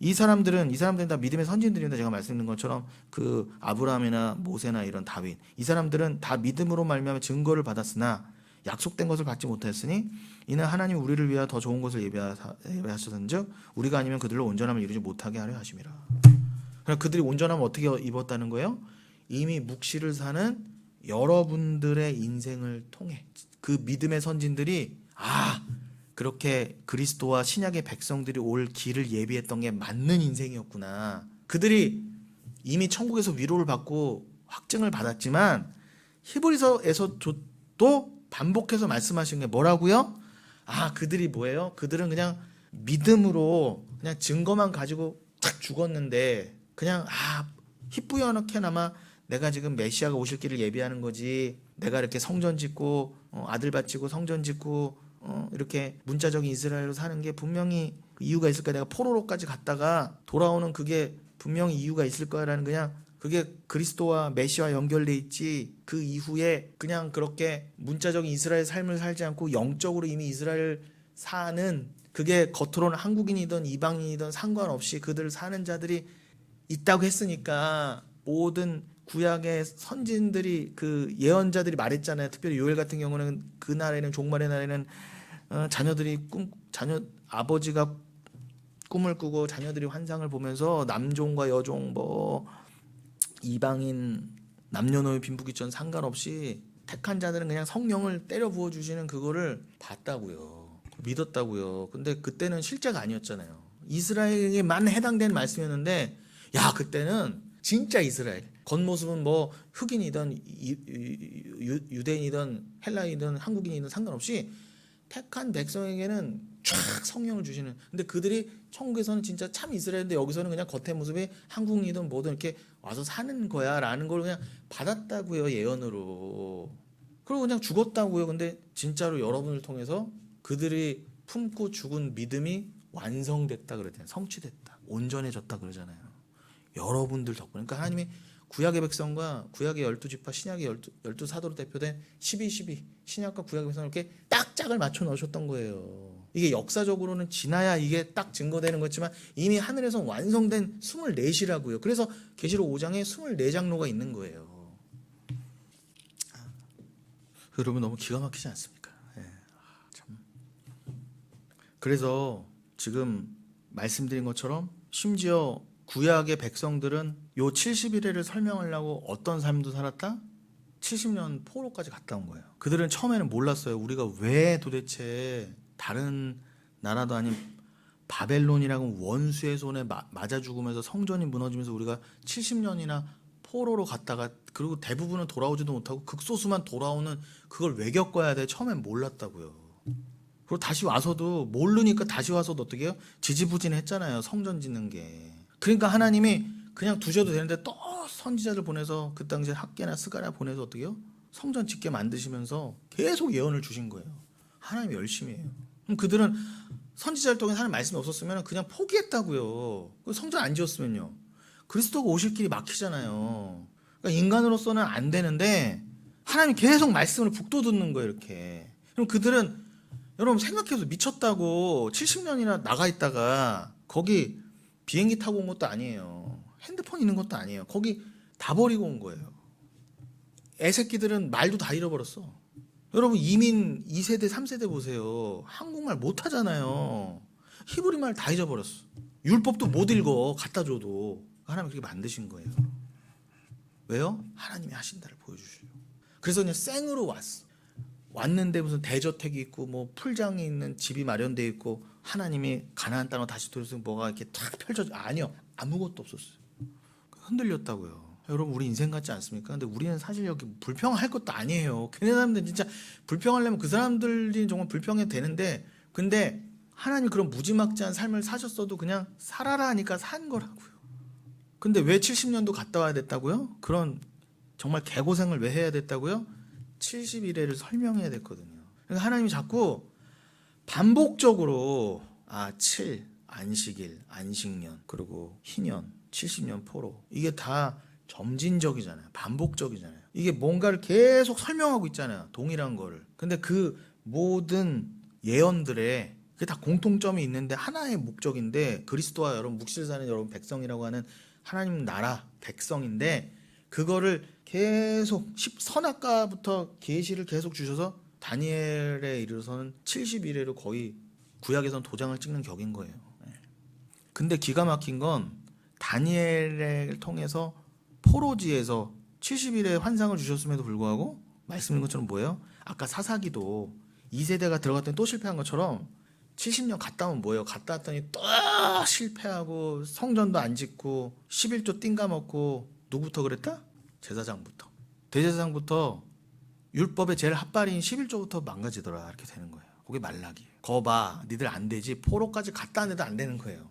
이 사람들은 다 믿음의 선진들입니다. 제가 말씀드린 것처럼 그 아브라함이나 모세나 이런 다윗, 이 사람들은 다 믿음으로 말미암아 증거를 받았으나 약속된 것을 받지 못하였으니 이는 하나님 우리를 위하여 더 좋은 것을 예배하셨은즉 우리가 아니면 그들로 온전함을 이루지 못하게 하려 하심이라. 그럼 그들이 온전함을 어떻게 입었다는 거예요? 이미 묵시를 사는 여러분들의 인생을 통해 그 믿음의 선진들이 그렇게 그리스도와 신약의 백성들이 올 길을 예비했던 게 맞는 인생이었구나. 그들이 이미 천국에서 위로를 받고 확증을 받았지만 히브리서에서도 반복해서 말씀하신 게 뭐라고요? 그들이 뭐예요? 그들은 그냥 믿음으로 그냥 증거만 가지고 탁 죽었는데 그냥 희뿌연하게나마 내가 지금 메시아가 오실 길을 예비하는 거지. 내가 이렇게 성전 짓고 아들 바치고 성전 짓고 이렇게 문자적인 이스라엘로 사는 게 분명히 이유가 있을 거야. 내가 포로로까지 갔다가 돌아오는 그게 분명히 이유가 있을 거야라는 그냥 그게 그리스도와 메시아와 연결돼 있지. 그 이후에 그냥 그렇게 문자적인 이스라엘 삶을 살지 않고 영적으로 이미 이스라엘 사는 그게 겉으로는 한국인이든 이방인이든 상관없이 그들 사는 자들이 있다고 했으니까 모든 구약의 선진들이 그 예언자들이 말했잖아요. 특별히 요엘 같은 경우는 그 날에는 종말의 날에는 아버지가 꿈을 꾸고 자녀들이 환상을 보면서 남종과 여종 이방인 남녀노소 빈부귀천 상관없이 택한 자들은 그냥 성령을 때려 부어 주시는 그거를 봤다고요. 믿었다고요. 근데 그때는 실제가 아니었잖아요. 이스라엘에게만 해당되는 말씀이었는데 그때는 진짜 이스라엘. 겉모습은 흑인이든 유대인이든 헬라인이든 한국인이든 상관없이 택한 백성에게는 쫙 성령을 주시는. 근데 그들이 천국에서는 진짜 참 이스라엘인데 여기서는 그냥 겉의 모습이 한국인이든 뭐든 이렇게 와서 사는 거야라는 걸 그냥 받았다고요. 예언으로. 그리고 그냥 죽었다고요. 근데 진짜로 여러분을 통해서 그들이 품고 죽은 믿음이 완성됐다 그러잖아요. 성취됐다. 온전해졌다 그러잖아요. 여러분들 덕분에. 그러니까 하나님이 구약의 백성과 구약의 12지파 신약의 12 사도로 대표된 12 신약과 구약의 백성을 이렇게 딱 짝을 맞춰 넣으셨던 거예요. 이게 역사적으로는 지나야 이게 딱 증거되는 거지만 이미 하늘에서 완성된 24시라고요. 그래서 계시록 5장에 24장로가 있는 거예요. 여러분 너무 기가 막히지 않습니까? 참. 그래서 지금 말씀드린 것처럼 심지어 구약의 백성들은 요 70일을 설명하려고 어떤 삶도 살았다? 70년 포로까지 갔다 온 거예요. 그들은 처음에는 몰랐어요. 우리가 왜 도대체 다른 나라도 아닌 바벨론이라는 원수의 손에 맞아 죽으면서 성전이 무너지면서 우리가 70년이나 포로로 갔다가 그리고 대부분은 돌아오지도 못하고 극소수만 돌아오는 그걸 왜 겪어야 돼? 처음엔 몰랐다고요. 그리고 다시 와서도 모르니까 다시 와서도 어떻게 해요? 지지부진했잖아요. 성전 짓는 게. 그러니까 하나님이 그냥 두셔도 되는데 또 선지자들 보내서 그 당시에 학개나 스가랴 보내서 어떻게 해요? 성전 짓게 만드시면서 계속 예언을 주신 거예요. 하나님이 열심히 해요. 그럼 그들은 선지자를 통해 하나님 말씀이 없었으면 그냥 포기했다고요. 성전 안 지었으면요. 그리스도가 오실 길이 막히잖아요. 그러니까 인간으로서는 안 되는데 하나님이 계속 말씀을 북돋는 거예요. 이렇게. 그럼 그들은 여러분 생각해서 미쳤다고 70년이나 나가 있다가 거기 비행기 타고 온 것도 아니에요. 핸드폰 있는 것도 아니에요. 거기 다 버리고 온 거예요. 애새끼들은 말도 다 잃어버렸어. 여러분 이민 2세대 3세대 보세요. 한국말 못하잖아요. 히브리 말 다 잊어버렸어. 율법도 못 읽어. 갖다 줘도. 하나님 그렇게 만드신 거예요. 왜요? 하나님이 하신다를 보여주시려고. 그래서 그냥 생으로 왔어. 왔는데 무슨 대저택이 있고 뭐 풀장이 있는 집이 마련돼 있고 하나님이 가나안 땅으로 다시 돌려서 뭐가 이렇게 탁 펼쳐져. 아니요. 아무것도 없었어요. 흔들렸다고요. 여러분 우리 인생 같지 않습니까? 근데 우리는 사실 여기 불평할 것도 아니에요. 걔네 사람들 진짜 불평하려면 그 사람들이 정말 불평해도 되는데 근데 하나님이 그런 무지막지한 삶을 사셨어도 그냥 살아라 하니까 산 거라고요. 근데 왜 70년도 갔다 와야 됐다고요? 그런 정말 개고생을 왜 해야 됐다고요? 70일에를 설명해야 됐거든요. 그러니까 하나님이 자꾸 반복적으로 7, 안식일, 안식년, 그리고 희년, 70년 포로, 이게 다 점진적이잖아요. 반복적이잖아요. 이게 뭔가를 계속 설명하고 있잖아요. 동일한 거를. 근데 그 모든 예언들에 그게 다 공통점이 있는데 하나의 목적인데, 그리스도와 여러분 묵실 사는 여러분 백성이라고 하는 하나님 나라 백성인데, 그거를 계속 선악과부터 계시를 계속 주셔서 다니엘에 이르러서는 70일에로 거의 구약에선 도장을 찍는 격인 거예요. 근데 기가 막힌 건 다니엘을 통해서 포로지에서 70일의 환상을 주셨음에도 불구하고 말씀인 것처럼 뭐예요? 아까 사사기도 2세대가 들어갔더니 또 실패한 것처럼 70년 갔다 오면 뭐예요? 갔다 왔더니 또 실패하고 성전도 안 짓고 11조 띵가먹고, 누구부터 그랬다? 제사장부터. 대제사장부터 율법의 제일 핫발인 11조부터 망가지더라. 이렇게 되는 거예요. 그게 말라기예요. 거봐, 니들 안 되지. 포로까지 갔다 왔는데도 안 되는 거예요.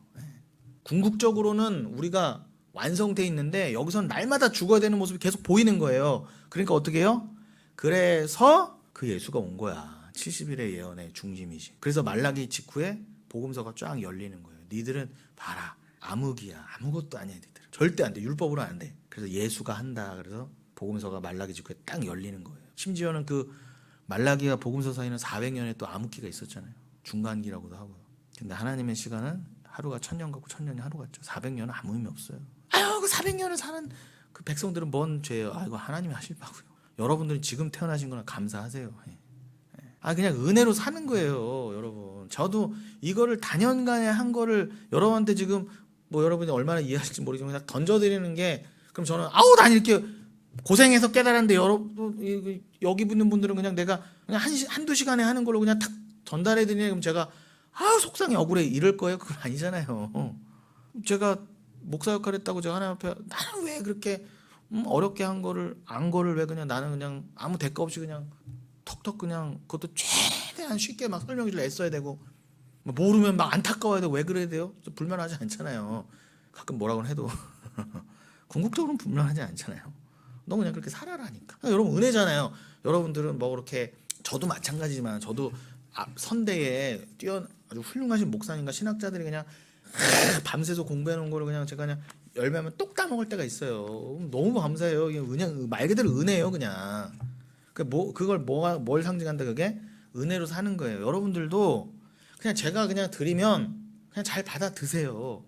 궁극적으로는 우리가 완성돼 있는데 여기서는 날마다 죽어야 되는 모습이 계속 보이는 거예요. 그러니까 어떻게 해요? 그래서 그 예수가 온 거야. 70일의 예언의 중심이지. 그래서 말라기 직후에 복음서가 쫙 열리는 거예요. 니들은 봐라, 암흑이야. 아무것도 아니야. 니들 절대 안 돼. 율법으로 안 돼. 그래서 예수가 한다. 그래서 복음서가 말라기 직후에 딱 열리는 거예요. 심지어는 그 말라기와 복음서 사이는 400년의 또 암흑기가 있었잖아요. 중간기라고도 하고요. 근데 하나님의 시간은 하루가 1000년 같고 1000년이 하루 같죠. 400년은 아무 의미 없어요. 아유, 그 400년을 사는 그 백성들은 뭔 죄예요? 이거 하나님이 하실 바고요. 여러분들이 지금 태어나신 거나 감사하세요. 그냥 은혜로 사는 거예요, 여러분. 저도 이거를 단연간에 한 거를 여러분한테 지금 뭐 여러분이 얼마나 이해하실지 모르지만 그냥 던져드리는 게, 그럼 저는 난 이렇게 고생해서 깨달았는데 여러분 여기 있는 분들은 그냥 내가 그냥 한두 시간에 하는 걸로 그냥 탁 전달해드리네. 그럼 제가 속상해, 억울해 이럴 거예요? 그건 아니잖아요. 제가 목사 역할 했다고 제가 하나님 앞에 나는 왜 그렇게 어렵게 한 거를 왜 그냥 나는 그냥 아무 대가 없이 그냥 턱턱 그냥 그것도 최대한 쉽게 막 설명을 애써야 되고, 모르면 막 안타까워야 되고, 왜 그래야 돼요? 불만하지 않잖아요. 가끔 뭐라고 해도 궁극적으로는 불만하지 않잖아요. 너 그냥 그렇게 살아라니까. 여러분 은혜잖아요. 여러분들은 뭐 그렇게, 저도 마찬가지지만 저도 선대에 아주 훌륭하신 목사님과 신학자들이 그냥 밤새서 공부해 놓은 거를 그냥 제가 그냥 열매하면 똑 따먹을 때가 있어요. 너무 감사해요. 그냥 말 그대로 은혜예요, 그냥. 그걸 뭘 상징한다? 그게 은혜로 사는 거예요. 여러분들도 그냥 제가 그냥 드리면 그냥 잘 받아 드세요.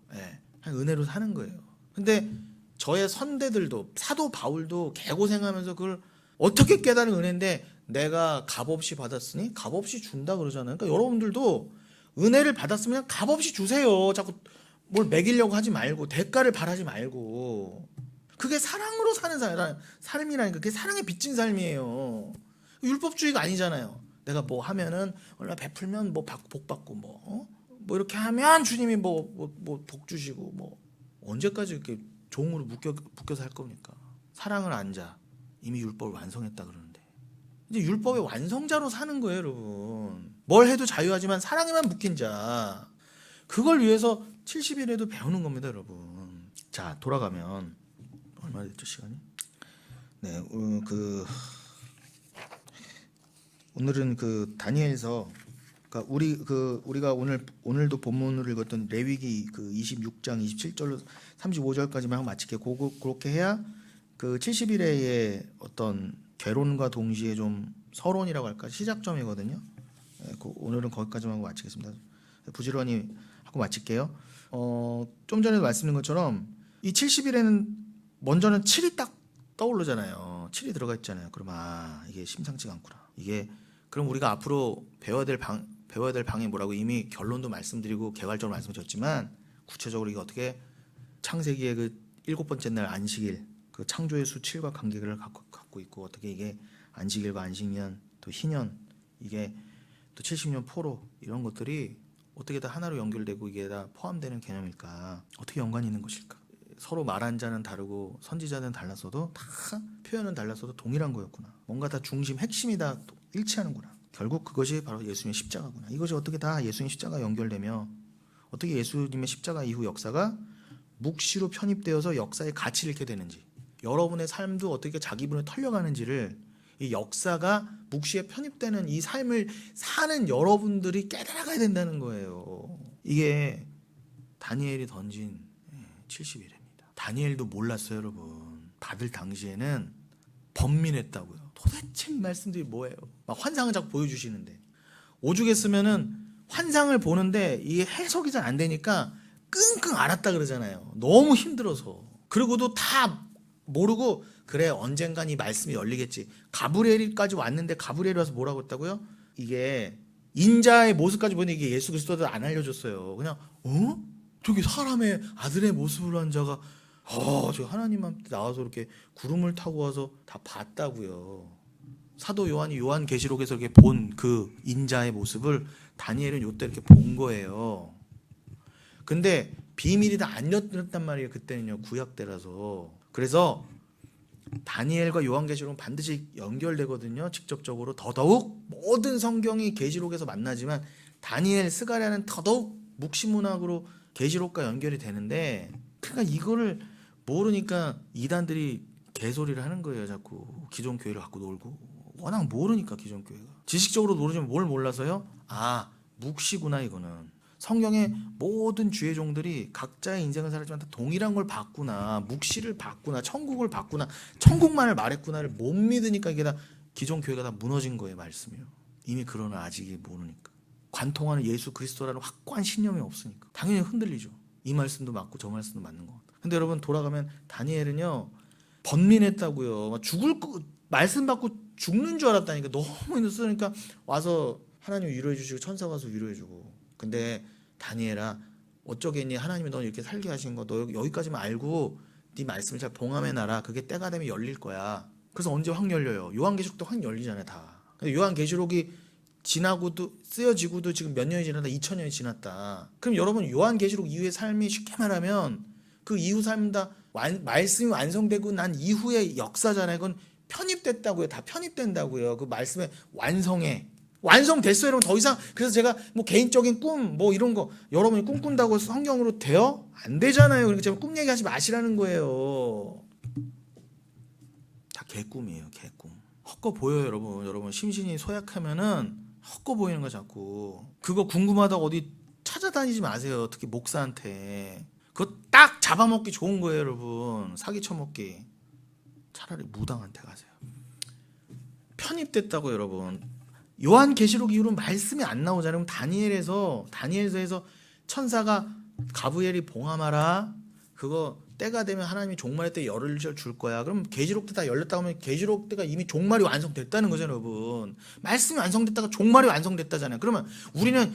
그냥 은혜로 사는 거예요. 근데 저의 선대들도, 사도 바울도 개고생하면서 그걸 어떻게 깨달은 은혜인데, 내가 값없이 받았으니 값없이 준다 그러잖아요. 그러니까 여러분들도 은혜를 받았으면 그냥 값없이 주세요. 자꾸 뭘 매기려고 하지 말고, 대가를 바라지 말고. 그게 사랑으로 사는 삶이라니까. 그게 사랑에 빚진 삶이에요. 율법주의가 아니잖아요. 내가 뭐 하면은 얼마 베풀면 뭐 복 받고 뭐 이렇게 하면 주님이 뭐 복 주시고, 뭐 언제까지 이렇게 종으로 묶여서 할 겁니까? 사랑을 안 자. 이미 율법을 완성했다 그러는데. 이제 율법의 완성자로 사는 거예요, 여러분. 뭘 해도 자유하지만 사랑에만 묶인 자. 그걸 위해서 70일에도 배우는 겁니다, 여러분. 자, 돌아가면 얼마나 됐죠, 시간이? 네, 오늘은 그 다니엘서, 그러니까 우리가 오늘도 본문을 읽었던 레위기 그 26장 27절로 35절까지만 하고 마칠게요. 그렇게 해야 그 70일의 어떤 개론과 동시에 좀 서론이라고 할까, 시작점이거든요. 오늘은 거기까지만 하고 마치겠습니다. 부지런히 하고 마칠게요. 좀 전에 말씀드린 것처럼 이 70일에는 먼저는 7이 딱 떠오르잖아요. 7이 들어가 있잖아요. 그럼 이게 심상치가 않구나. 이게 그럼 우리가 앞으로 배워야 될 방이 뭐라고 이미 결론도 말씀드리고 개괄적으로 말씀드렸지만, 구체적으로 이게 어떻게 창세기의 그 7번째 날 안식일, 그 창조의 수 7과 관계를 갖고 있고, 어떻게 이게 안식일과 안식년, 또 희년, 이게 또 70년 포로, 이런 것들이 어떻게 다 하나로 연결되고 이게 다 포함되는 개념일까? 어떻게 연관이 있는 것일까? 서로 말한 자는 다르고 선지자는 달랐어도 다 표현은 달랐어도 동일한 거였구나. 뭔가 다 중심, 핵심이 다 일치하는구나. 결국 그것이 바로 예수님의 십자가구나. 이것이 어떻게 다 예수님 십자가 연결되며, 어떻게 예수님의 십자가 이후 역사가 묵시로 편입되어서 역사의 가치를 잃게 되는지, 여러분의 삶도 어떻게 자기 분을 털려가는지를 이 역사가 묵시에 편입되는 이 삶을 사는 여러분들이 깨달아가야 된다는 거예요. 이게 다니엘이 던진 70일입니다. 다니엘도 몰랐어요, 여러분. 다들 당시에는 번민했다고요. 도대체 이 말씀들이 뭐예요? 막 환상을 자꾸 보여주시는데 오죽 했으면은 환상을 보는데 이게 해석이 잘 안 되니까 끙끙 앓았다 그러잖아요. 너무 힘들어서. 그리고도 다 모르고 그래 언젠간 이 말씀이 열리겠지. 가브리엘까지 왔는데 가브리엘이 와서 뭐라고 했다고요? 이게 인자의 모습까지 보니 이게 예수 그리스도도 안 알려줬어요. 그냥 저기 사람의 아들의 모습으로 한 자가 저 하나님한테 나와서 이렇게 구름을 타고 와서 다 봤다고요. 사도 요한이 요한계시록에서 이렇게 본 그 인자의 모습을 다니엘은 요때 이렇게 본 거예요. 근데 비밀이 다 안 열렸단 말이에요. 그때는요, 구약 때라서. 그래서 다니엘과 요한계시록은 반드시 연결되거든요. 직접적으로 더더욱 모든 성경이 계시록에서 만나지만 다니엘, 스가랴는 더더욱 묵시문학으로 계시록과 연결이 되는데, 그러니까 이거를 모르니까 이단들이 개소리를 하는 거예요. 자꾸 기존 교회를 갖고 놀고. 워낙 모르니까 기존 교회가. 지식적으로 모르지만 뭘 몰라서요? 묵시구나 이거는. 성경의 모든 주의 종들이 각자의 인생을 살았지만 다 동일한 걸 봤구나. 묵시를 봤구나. 천국을 봤구나. 천국만을 말했구나를 못 믿으니까 이게 다 기존 교회가 다 무너진 거예요. 말씀이요. 이미 그러나 아직 모르니까. 관통하는 예수 그리스도라는 확고한 신념이 없으니까. 당연히 흔들리죠. 이 말씀도 맞고 저 말씀도 맞는 거. 근데 여러분 돌아가면 다니엘은요. 번민했다고요. 막 죽을 거 말씀 받고 죽는 줄 알았다니까. 너무 힘들으니까 와서 하나님 위로해 주시고 천사 와서 위로해 주고. 근데 다니엘아 어쩌겠니? 하나님이 너 이렇게 살게 하신 거 너 여기까지만 알고 네 말씀을 잘 봉함해 놔라. 그게 때가 되면 열릴 거야. 그래서 언제 확 열려요? 요한계시록도 확 열리잖아요, 다. 근데 요한계시록이 지나고도 쓰여지고도 지금 몇 년이 지났다? 2000년이 지났다. 그럼 여러분 요한계시록 이후의 삶이 쉽게 말하면 그 이후 삶 다 말씀이 완성되고 난 이후의 역사잖아요. 그건 편입됐다고요. 다 편입된다고요. 그 말씀의 완성됐어요. 여러분 더 이상. 그래서 제가 뭐 개인적인 꿈 뭐 이런 거 여러분이 꿈꾼다고 성경으로 돼요? 안 되잖아요. 그러니까 제가 꿈 얘기하지 마시라는 거예요. 다 개꿈이에요. 개꿈. 헛거 보여요, 여러분. 여러분 심신이 소약하면은 헛거 보이는 거 자꾸. 그거 궁금하다고 어디 찾아다니지 마세요. 특히 목사한테. 그거 딱 잡아먹기 좋은 거예요, 여러분. 사기 쳐먹기. 차라리 무당한테 가세요. 편입됐다고 여러분. 요한계시록 이후로는 말씀이 안 나오잖아요. 그럼 다니엘서에서 천사가 가브리엘이 봉함하라. 그거 때가 되면 하나님이 종말의 때 열을 줄 거야. 그럼 계시록 때 다 열렸다 하면 계시록 때가 이미 종말이 완성됐다는 거잖아요, 여러분. 말씀이 완성됐다가 종말이 완성됐다잖아요. 그러면 우리는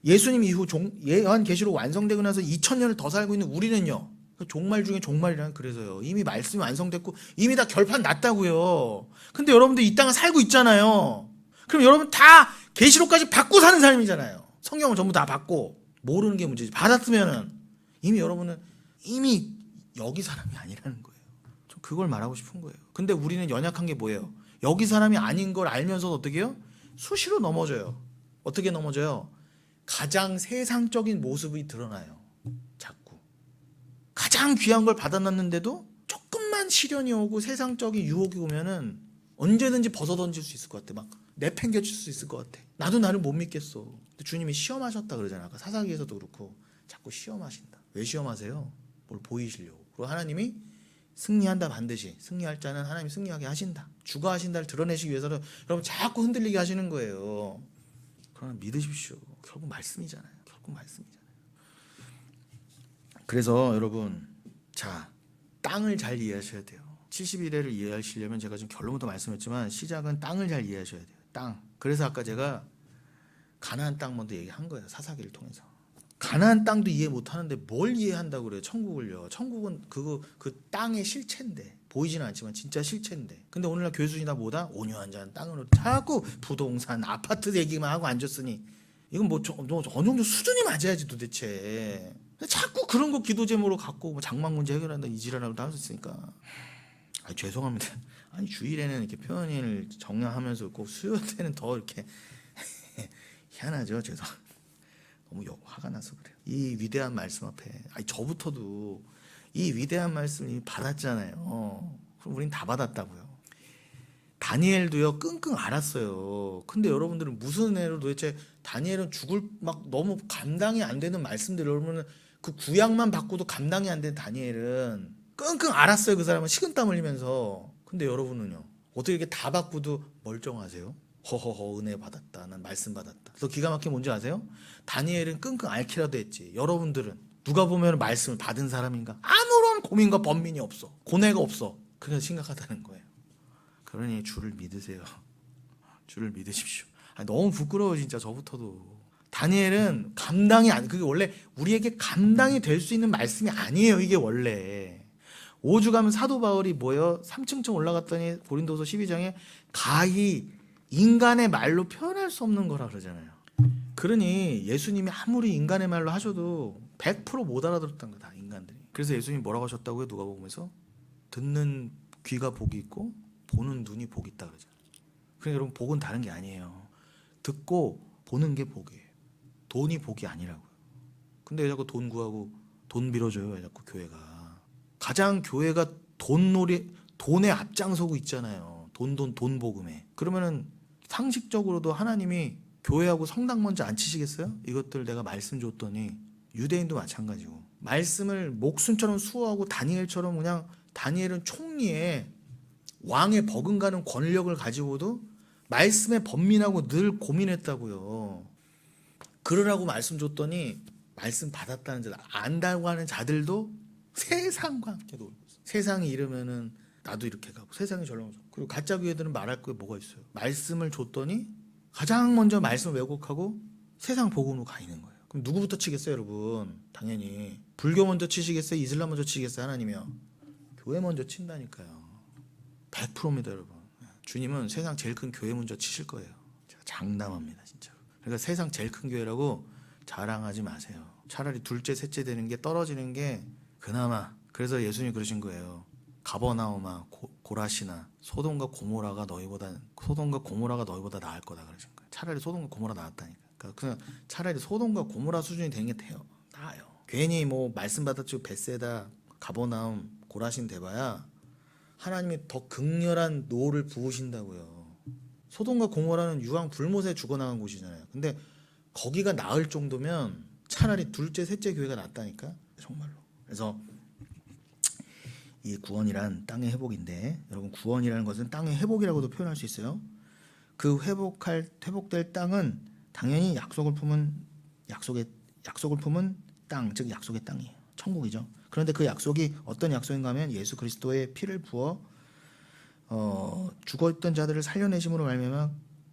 예수님 이후 요한계시록 완성되고 나서 2000년을 더 살고 있는 우리는요. 종말 중에 종말이라는 그래서요. 이미 말씀이 완성됐고 이미 다 결판 났다고요. 근데 여러분들 이 땅을 살고 있잖아요. 그럼 여러분 다 계시록까지 받고 사는 사람이잖아요. 성경을 전부 다 받고 모르는 게 문제지. 받았으면은 이미 여러분은 이미 여기 사람이 아니라는 거예요. 좀 그걸 말하고 싶은 거예요. 근데 우리는 연약한 게 뭐예요? 여기 사람이 아닌 걸 알면서도 어떻게 해요? 수시로 넘어져요. 어떻게 넘어져요? 가장 세상적인 모습이 드러나요. 자꾸. 가장 귀한 걸 받아놨는데도 조금만 시련이 오고 세상적인 유혹이 오면은 언제든지 벗어던질 수 있을 것 같아. 막 내팽개칠 수 있을 것 같아. 나도 나를 못 믿겠어. 근데 주님이 시험하셨다 그러잖아. 아까 사사기에서도 그렇고 자꾸 시험하신다. 왜 시험하세요? 뭘 보이시려고. 그리고 하나님이 승리한다. 반드시 승리할 자는 하나님이 승리하게 하신다. 주가 하신다를 드러내시기 위해서는 여러분 자꾸 흔들리게 하시는 거예요. 그러나 믿으십시오. 결국 말씀이잖아요. 그래서 여러분 자 땅을 잘 이해하셔야 돼요. 70일에를 이해하시려면 제가 지금 결론부터 말씀했지만 시작은 땅을 잘 이해하셔야 돼요. 땅. 그래서 아까 제가 가나안 땅 먼저 얘기한 거예요. 사사기를 통해서. 가나안 땅도 이해 못하는데 뭘 이해한다고 그래요? 천국을요. 천국은 그 땅의 실체인데 보이지는 않지만 진짜 실체인데. 근데 오늘날 교수들이 다 뭐다? 온유한잔 땅으로 자꾸 부동산 아파트 얘기만 하고 앉았으니 이건 뭐 어느 정도 수준이 맞아야지 도대체. 자꾸 그런 거 기도 제목으로 갖고 장막 문제 해결한다 이지랄하고 다 할 수 있으니까. 죄송합니다. 아니 주일에는 이렇게 표현을 정량하면서 꼭 수요 때는 더 이렇게 희한하죠. 죄송. 너무 화가 나서 그래요. 이 위대한 말씀 앞에 저부터도 이 위대한 말씀을 받았잖아요. 그럼 우린 다 받았다고요. 다니엘도요 끙끙 앓았어요. 근데 여러분들은 무슨 애로 도대체 다니엘은 죽을 막 너무 감당이 안 되는 말씀들 여러분은 그 구약만 받고도 감당이 안 되는 다니엘은 끙끙 앓았어요. 그 사람은 식은땀 흘리면서. 근데 여러분은요 어떻게 이렇게 다 받고도 멀쩡하세요? 허허허 은혜 받았다. 난 말씀 받았다. 또 기가 막힌 뭔지 아세요? 다니엘은 끙끙 앓기라도 했지. 여러분들은 누가 보면 말씀을 받은 사람인가? 아무런 고민과 번민이 없어. 고뇌가 없어. 그게 심각하다는 거예요. 그러니 주를 믿으세요. 주를 믿으십시오. 너무 부끄러워 진짜 저부터도. 다니엘은 감당이 안, 그게 원래 우리에게 감당이 될 수 있는 말씀이 아니에요. 이게 원래. 5주 가면 사도 바울이 뭐예요? 3층 올라갔더니 고린도서 12장에 가히 인간의 말로 표현할 수 없는 거라 그러잖아요. 그러니 예수님이 아무리 인간의 말로 하셔도 100%못 알아들었다는 거다 인간들이. 그래서 예수님이 뭐라고 하셨다고요? 누가복음에서 듣는 귀가 복이 있고 보는 눈이 복이 있다 그러잖아요. 그러니까 여러분 복은 다른 게 아니에요. 듣고 보는 게 복이에요. 돈이 복이 아니라고요. 근데 왜 자꾸 돈 구하고 돈 빌어줘요? 왜 자꾸 교회가. 가장 교회가 돈에 앞장서고 있잖아요. 돈 복음에. 그러면은 상식적으로도 하나님이 교회하고 성당 먼저 안 치시겠어요? 이것들 내가 말씀 줬더니 유대인도 마찬가지고 말씀을 목숨처럼 수호하고 다니엘처럼 그냥 다니엘은 총리에 왕의 버금가는 권력을 가지고도 말씀에 번민하고 늘 고민했다고요. 그러라고 말씀 줬더니 말씀 받았다는 자, 안다고 하는 자들도 세상과 함께 놀고 있어요. 세상이 이러면은 나도 이렇게 가고 세상이 저러고 그리고 가짜 교회들은 말할 게 뭐가 있어요. 말씀을 줬더니 가장 먼저 말씀을 왜곡하고 세상 복음으로 가 있는 거예요. 그럼 누구부터 치겠어요 여러분? 당연히 불교 먼저 치시겠어요? 이슬람 먼저 치시겠어요? 하나님이요? 교회 먼저 친다니까요. 100%입니다 여러분. 주님은 세상 제일 큰 교회 먼저 치실 거예요. 제가 장담합니다 진짜로. 그러니까 세상 제일 큰 교회라고 자랑하지 마세요. 차라리 둘째 셋째 되는 게 떨어지는 게 그나마. 그래서 예수님이 그러신 거예요. 가버나움아 고라시나 소돔과 고모라가 너희보다 나을 거다 그러신 거예요. 차라리 소돔과 고모라 나았다니까. 그러니까 그냥 차라리 소돔과 고모라 수준이 되는 게 돼요. 나아요. 괜히 뭐 말씀 받았죠 벳세다 가버나움 고라신 돼봐야 하나님이 더 극렬한 노를 부으신다고요. 소돔과 고모라는 유황 불못에 죽어나간 곳이잖아요. 근데 거기가 나을 정도면 차라리 둘째 셋째 교회가 낫다니까 정말로. 그래서 이 구원이란 땅의 회복인데 여러분 구원이라는 것은 땅의 회복이라고도 표현할 수 있어요. 그 회복될 땅은 당연히 약속을 품은 땅, 즉 약속의 땅이에요. 천국이죠. 그런데 그 약속이 어떤 약속인가 하면 예수 그리스도의 피를 부어 죽어있던 자들을 살려내심으로 말미암아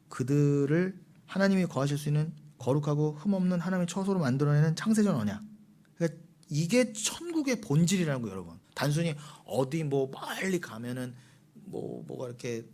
그들을 하나님이 거하실 수 있는 거룩하고 흠없는 하나님의 처소로 만들어내는 창세전 언약. 그러니까 이게 천국의 본질이라는 거예요, 여러분. 단순히 어디 뭐 빨리 가면은 뭐가 이렇게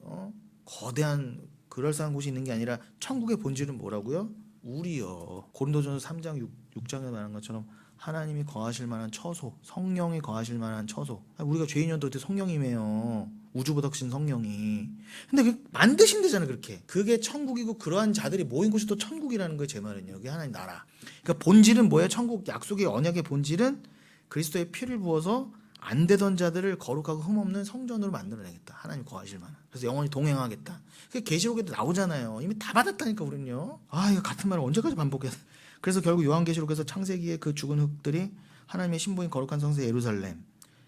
거대한 그럴싸한 곳이 있는 게 아니라 천국의 본질은 뭐라고요? 우리요. 고린도전서 3장 6장에 말한 것처럼 하나님이 거하실 만한 처소, 성령이 거하실 만한 처소. 우리가 죄인이어도 어떻게 성령이매요. 우주보다 크신 성령이. 근데 그 만드신대잖아요, 그렇게. 그게 천국이고 그러한 자들이 모인 곳이 또 천국이라는 거예요, 제 말은요. 그게 하나님 나라. 그러니까 본질은 뭐예요? 천국 약속의 언약의 본질은 그리스도의 피를 부어서 안 되던 자들을 거룩하고 흠없는 성전으로 만들어내겠다. 하나님 거하실 만한. 그래서 영원히 동행하겠다. 그게 계시록에도 나오잖아요. 이미 다 받았다니까 우리는요. 이거 같은 말을 언제까지 반복해야 돼. 그래서 결국 요한계시록에서 창세기에 그 죽은 흙들이 하나님의 신부인 거룩한 성세 예루살렘,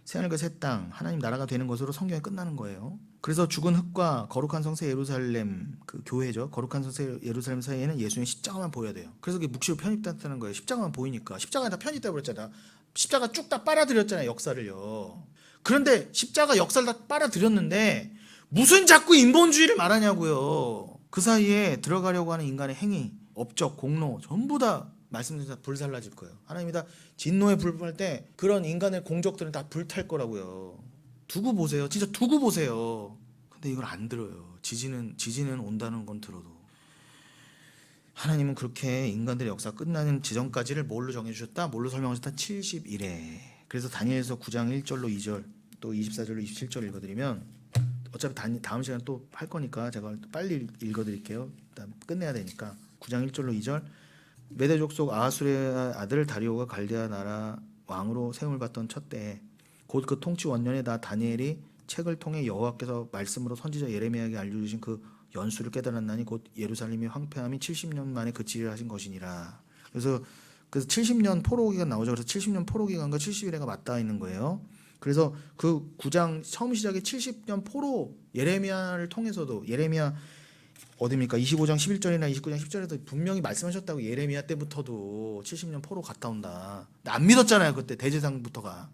새하늘과 새 땅, 하나님 나라가 되는 것으로 성경이 끝나는 거예요. 그래서 죽은 흙과 거룩한 성세 예루살렘, 그 교회죠. 거룩한 성세 예루살렘 사이에는 예수님의 십자가만 보여야 돼요. 그래서 그게 묵시로 편입됐다는 거예요. 십자가만 보이니까. 십자가에 다 편입돼 버렸잖아. 십자가 쭉 다 빨아들였잖아요. 역사를요. 그런데 십자가 역사를 다 빨아들였는데 무슨 자꾸 인본주의를 말하냐고요. 그 사이에 들어가려고 하는 인간의 행위, 업적, 공로 전부 다 말씀드린 다 불살라질 거예요. 하나님이 다 진노에 불분할 때 그런 인간의 공적들은 다 불탈 거라고요. 두고 보세요. 진짜 두고 보세요. 근데 이걸 안 들어요. 지진은 온다는 건 들어도. 하나님은 그렇게 인간들의 역사 끝나는 지점까지를 뭘로 정해주셨다? 뭘로 설명하셨다? 70일에. 그래서 다니엘서 9장 1절로 2절 또 24절로 27절 읽어드리면 어차피 다음 시간 또 할 거니까 제가 빨리 읽어드릴게요. 일단 끝내야 되니까 9장 1절로 2절 메대 족속 아하수레의 아들 다리오가 갈대아 나라 왕으로 세움을 받던 첫 때에 곧 그 통치 원년에 나 다니엘이 책을 통해 여호와께서 말씀으로 선지자 예레미야에게 알려주신 그 연수를 깨달았나니 곧 예루살렘이 황폐함이 70년 만에 그치리라 하신 것이니라. 그래서 70년 포로 기간 나오죠. 그래서 70년 포로 기간과 70일에가 맞닿아 있는 거예요. 그래서 그 9장 처음 시작에 70년 포로 예레미야를 통해서도 예레미야 어디입니까? 25장 11절이나 29장 10절에도 분명히 말씀하셨다고. 예레미야 때부터도 70년 포로 갔다 온다. 안 믿었잖아요. 그때 대제사장부터가.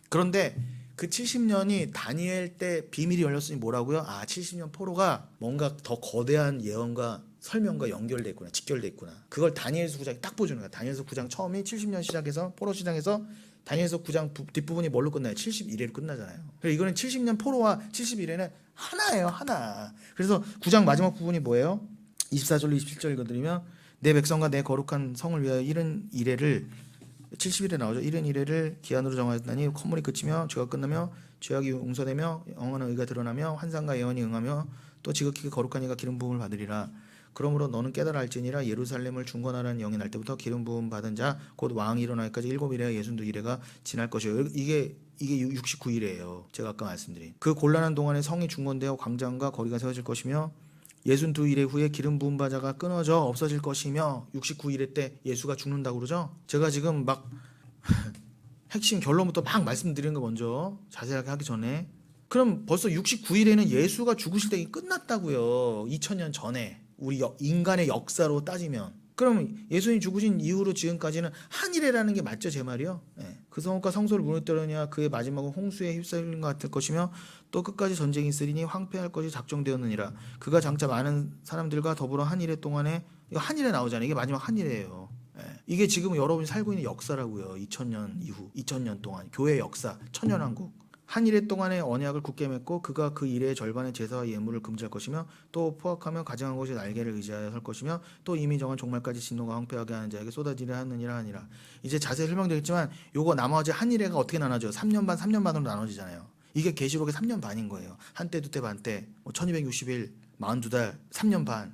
그런데 그 70년이 다니엘 때 비밀이 열렸으니 뭐라고요? 70년 포로가 뭔가 더 거대한 예언과 설명과 연결돼 있구나, 직결돼 있구나. 그걸 다니엘서 9장이 딱 보여주는 거야. 다니엘서 9장 처음이 70년 시작해서 포로 시작해서 다니엘서 9장 뒷부분이 뭘로 끝나요? 71회로 끝나잖아요. 그래서 이거는 70년 포로와 71회는 하나예요, 하나. 그래서 9장 마지막 부분이 뭐예요? 24절로 27절 읽어드리면 내 백성과 내 거룩한 성을 위하여 이른 이래를 70일에 나오죠. 이른 이래를 기한으로 정하였다니 콧물이 그치며 죄가 끝나며 죄악이 용서되며 영원한 의가 드러나며 환상과 예언이 응하며 또 지극히 거룩한 이가 기름 부음을 받으리라. 그러므로 너는 깨달아 알지니라. 예루살렘을 중건하라는 영이 날 때부터 기름 부음 받은 자 곧 왕이 일어나기까지 7일에 62일에가 지날 것이요. 이게 69일이에요. 제가 아까 말씀드린 그 곤란한 동안에 성이 중건되어 광장과 거리가 세워질 것이며 62일의 후에 기름 부음 바자가 끊어져 없어질 것이며 69일의 때 예수가 죽는다고 그러죠. 제가 지금 막 핵심 결론부터 막 말씀드리는 거 먼저 자세하게 하기 전에, 그럼 벌써 69일에는 예수가 죽으실 때 끝났다고요. 2000년 전에 우리 인간의 역사로 따지면. 그럼 예수님 죽으신 이후로 지금까지는 한 일이라는 게 맞죠, 제 말이요. 그 성읍과 성소를 무너뜨리냐 그의 마지막은 홍수에 휩쓸린 것 같을 것이며 또 끝까지 전쟁이 있으리니 황폐할 것이 작정되었느니라. 그가 장차 많은 사람들과 더불어 한 일에 동안에, 이거 한 일에 나오잖아요. 이게 마지막 한 일이에요. 이게 지금 여러분이 살고 있는 역사라고요. 2000년 이후 2000년 동안 교회의 역사, 천년왕국. 한 일에 동안의 언약을 굳게 맺고 그가 그 일의 절반의 제사와 예물을 금지할 것이며 또 포악하며 가증한 곳에 날개를 의지하여 설 것이며 또 이미 정한 종말까지 진노가 황폐하게 하는 자에게 쏟아지려 하느니라 하니라. 이제 자세히 설명드렸지만 요거 나머지 한 일회가 어떻게 나눠져요? 3년 반 3년 반으로 나눠지잖아요. 이게 계시록의 3년 반인 거예요. 한때 두때 반때 1260일 42달 3년 반.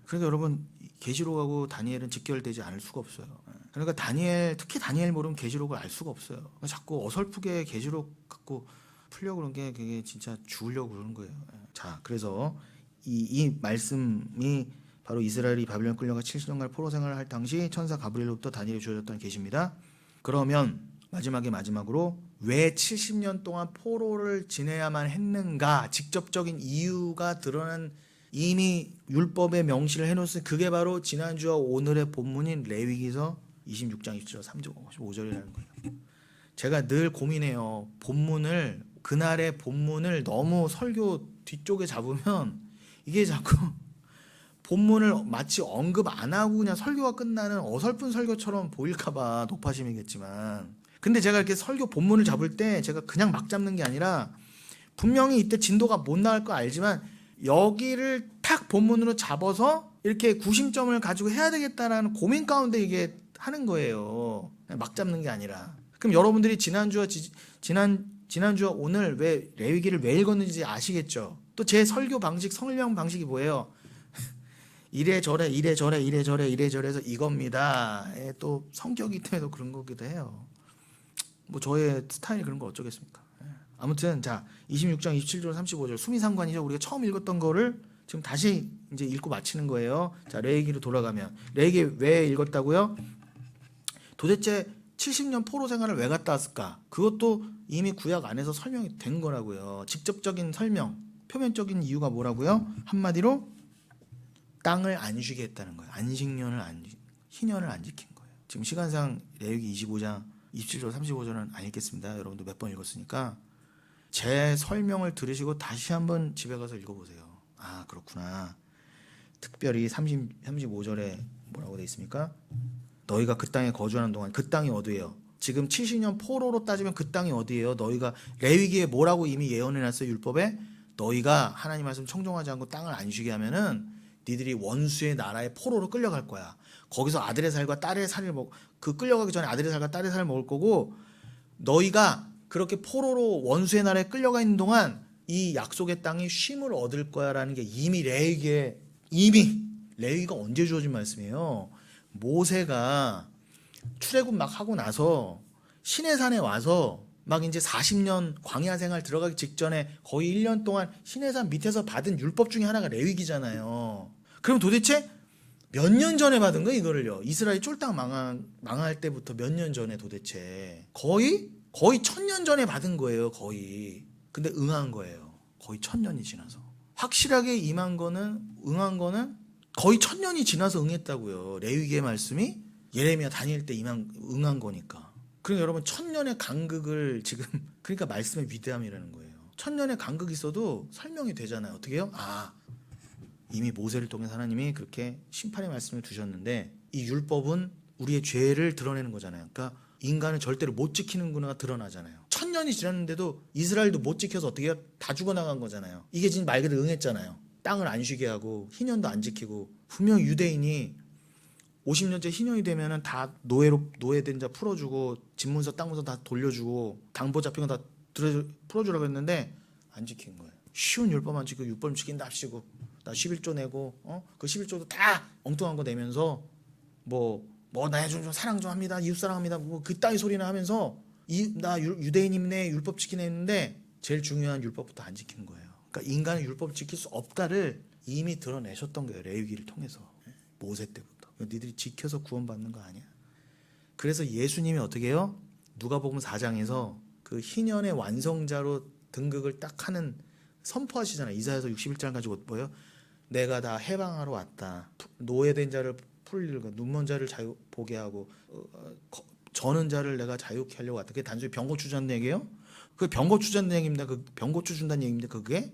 그러니까 여러분 계시록하고 다니엘은 직결되지 않을 수가 없어요. 그러니까 다니엘, 특히 다니엘 모르면 계시록을 알 수가 없어요. 자꾸 어설프게 계시록 갖고 풀려고 그런 게 그게 진짜 죽으려고 그러는 거예요. 자, 그래서 이 말씀이 바로 이스라엘이 바빌론 끌려가 70년간 포로 생활을 할 당시 천사 가브리엘로부터 다니엘에 주어졌던 계시입니다. 그러면 마지막으로 왜 70년 동안 포로를 지내야만 했는가, 직접적인 이유가 드러난 이미 율법에 명시를 해놓았으니 그게 바로 지난주와 오늘의 본문인 레위기서 26장 20절 35절이라는 거예요. 제가 늘 고민해요. 그날의 본문을 너무 설교 뒤쪽에 잡으면 이게 자꾸 본문을 마치 언급 안 하고 그냥 설교가 끝나는 어설픈 설교처럼 보일까봐 높아심이겠지만, 근데 제가 이렇게 설교 본문을 잡을 때 제가 그냥 막 잡는 게 아니라 분명히 이때 진도가 못 나갈 거 알지만 여기를 탁 본문으로 잡아서 이렇게 구심점을 가지고 해야 되겠다라는 고민 가운데 이게 하는 거예요. 막 잡는 게 아니라. 그럼 여러분들이 지난주와 오늘 왜 레위기를 왜 읽었는지 아시겠죠? 또 제 설교 방식, 설명 방식이 뭐예요? 이래저래 해서 이겁니다. 또 성격이 때문에 그런 거기도 해요. 뭐 저의 스타일이 그런 거 어쩌겠습니까? 아무튼 자 26장 27절 35절 수미상관이죠. 우리가 처음 읽었던 거를 지금 다시 이제 읽고 마치는 거예요. 자, 레위기로 돌아가면 레위기 왜 읽었다고요? 도대체 70년 포로 생활을 왜 갔다 왔을까? 그것도 이미 구약 안에서 설명이 된 거라고요. 직접적인 설명, 표면적인 이유가 뭐라고요? 한마디로 땅을 안 쉬게 했다는 거예요. 희년을 안 지킨 거예요. 지금 시간상 레위기 25장 27절 35절은 안 읽겠습니다. 여러분도 몇 번 읽었으니까 제 설명을 들으시고 다시 한번 집에 가서 읽어보세요. 아, 그렇구나. 특별히 35절에 뭐라고 돼 있습니까? 너희가 그 땅에 거주하는 동안, 그 땅이 어디예요? 지금 70년 포로로 따지면 그 땅이 어디예요? 너희가 레위기에 뭐라고 이미 예언해놨어요? 율법에 너희가 하나님 말씀 청종하지 않고 땅을 안 쉬게 하면은 니들이 원수의 나라에 포로로 끌려갈 거야. 거기서 아들의 살과 딸의 살을 끌려가기 전에 아들의 살과 딸의 살을 먹을 거고, 너희가 그렇게 포로로 원수의 나라에 끌려가 있는 동안 이 약속의 땅이 쉼을 얻을 거야라는 게 이미 레위기가 언제 주어진 말씀이에요? 모세가 출애굽 막 하고 나서 시내산에 와서 막 이제 40년 광야 생활 들어가기 직전에 거의 1년 동안 시내산 밑에서 받은 율법 중에 하나가 레위기잖아요. 그럼 도대체 몇 년 전에 받은 거예요, 이거를요? 이스라엘 쫄딱 망할 때부터 몇 년 전에 도대체 거의 1000년 전에 받은 거예요, 거의. 근데 응한 거예요. 거의 1000년이 지나서. 확실하게 응한 거는 거의 1000년이 지나서 응했다고요. 레위기의 말씀이 예레미야 다닐 때 응한 거니까. 그러니까 여러분 1000년의 간극을 지금 그러니까 말씀의 위대함이라는 거예요. 1000년의 간극이 있어도 설명이 되잖아요. 어떻게 해요? 이미 모세를 통해서 하나님이 그렇게 심판의 말씀을 두셨는데 이 율법은 우리의 죄를 드러내는 거잖아요. 그러니까 인간은 절대로 못 지키는구나가 드러나잖아요. 1000년이 지났는데도 이스라엘도 못 지켜서 어떻게 해요? 다 죽어나간 거잖아요. 이게 지금 말 그대로 응했잖아요. 땅을 안 쉬게 하고 희년도 안 지키고 분명 유대인이 50년째 희년이 되면은 다 노예된 자 풀어주고 집문서 땅문서 다 돌려주고 당보 잡힌 거 다 풀어주라고 했는데 안 지킨 거예요. 쉬운 율법만 지키고 율법 지킨다 합시고 나 11조 내고 그 11조도 다 엉뚱한 거 내면서 나 좀 사랑 좀 합니다. 이웃 사랑합니다. 뭐 그따위 소리나 하면서 나 유대인이네 율법 지키네 했는데 제일 중요한 율법부터 안 지킨 거예요. 그러니까 인간은 율법을 지킬 수 없다를 이미 드러내셨던 거예요. 레위기를 통해서. 모세 때부터. 니들이 지켜서 구원받는 거 아니야. 그래서 예수님이 어떻게 해요? 누가복음 4장에서 그 희년의 완성자로 등극을 딱 하는 선포하시잖아요. 이사야서 61장 가지고 뭐예요? 내가 다 해방하러 왔다. 노예된 자를 풀리고 눈먼 자를 보게 하고 저는 자를 내가 자유케 하려고 왔다. 그게 단순히 병고추 준다는 얘기예요? 그 병고추 준다는 얘기입니다. 그 병고추 준다는 얘기인데 그게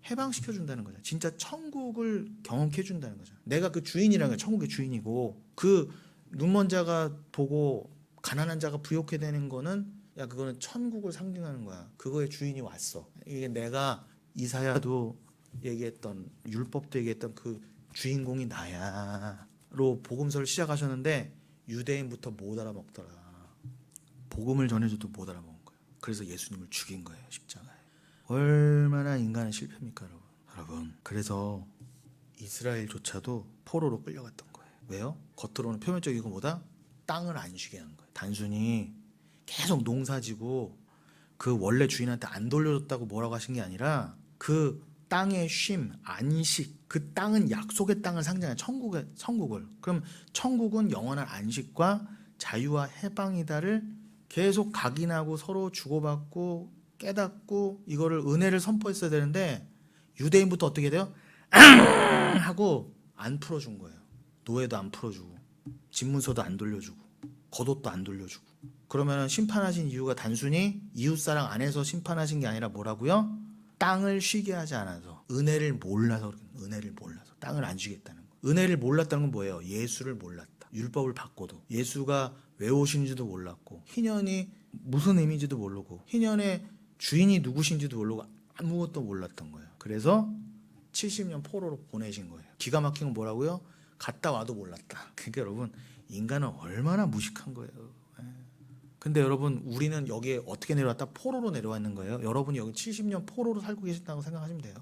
해방시켜 준다는 거죠. 진짜 천국을 경험케 해준다는 거죠. 내가 그 주인이라는 거야. 천국의 주인이고 그 눈먼 자가 보고 가난한 자가 부욕해 되는 거는 그거는 천국을 상징하는 거야. 그거의 주인이 왔어. 이게 내가 이사야도 얘기했던 율법도 얘기했던 그 주인공이 나야로 복음서를 시작하셨는데 유대인부터 못 알아먹더라. 복음을 전해줘도 못 알아먹은 거예요. 그래서 예수님을 죽인 거예요. 십자가에. 얼마나 인간의 실패입니까, 여러분. 그래서 이스라엘조차도 포로로 끌려갔던 거예요. 왜요? 겉으로는 표면적이고 뭐다? 땅을 안 쉬게 한 거예요. 단순히 계속 농사지고 그 원래 주인한테 안 돌려줬다고 뭐라고 하신 게 아니라 그 땅의 쉼, 안식, 그 땅은 약속의 땅을 상징하는 천국을. 그럼 천국은 영원한 안식과 자유와 해방이다를 계속 각인하고 서로 주고받고 깨닫고 이거를 은혜를 선포했어야 되는데 유대인부터 어떻게 돼요? 하고 안 풀어준 거예요. 노예도 안 풀어주고 집문서도 안 돌려주고 겉옷도 안 돌려주고. 그러면 심판하신 이유가 단순히 이웃사랑 안에서 심판하신 게 아니라 뭐라고요? 땅을 쉬게 하지 않아서 은혜를 몰라서 땅을 안 쉬겠다는 거. 은혜를 몰랐다는 건 뭐예요? 예수를 몰랐다. 율법을 받고도 예수가 왜 오신지도 몰랐고 희년이 무슨 의미인지도 모르고 희년의 주인이 누구신지도 모르고 아무것도 몰랐던 거예요. 그래서 70년 포로로 보내신 거예요. 기가 막힌 건 뭐라고요? 갔다 와도 몰랐다. 그러니까 여러분 인간은 얼마나 무식한 거예요. 근데 여러분 우리는 여기에 어떻게 내려왔다? 포로로 내려왔는 거예요. 여러분이 여기 70년 포로로 살고 계신다고 생각하시면 돼요.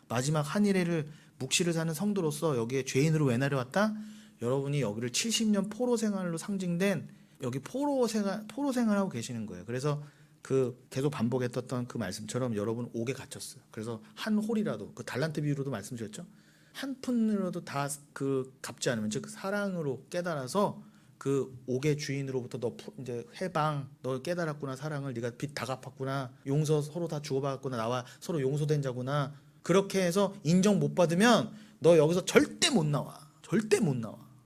마지막 한일회를 묵시를 사는 성도로서 여기에 죄인으로 왜 내려왔다? 여러분이 여기를 70년 포로 생활로 상징된 여기 포로 생활하고 계시는 거예요. 그래서 그 계속 반복했던 그 말씀처럼 여러분 옥에 갇혔어요. 그래서 한 홀이라도 그 달란트 비유로도 말씀드렸죠. 한 푼이라도 다 그 갚지 않으면 즉 사랑으로 깨달아서 그 옥의 주인으로부터 너 이제 해방, 너 깨달았구나 사랑을 네가 빚 다 갚았구나 용서 서로 다 주고받았구나 나와 서로 용서된 자구나 그렇게 해서 인정 못 받으면 너 여기서 절대 못 나와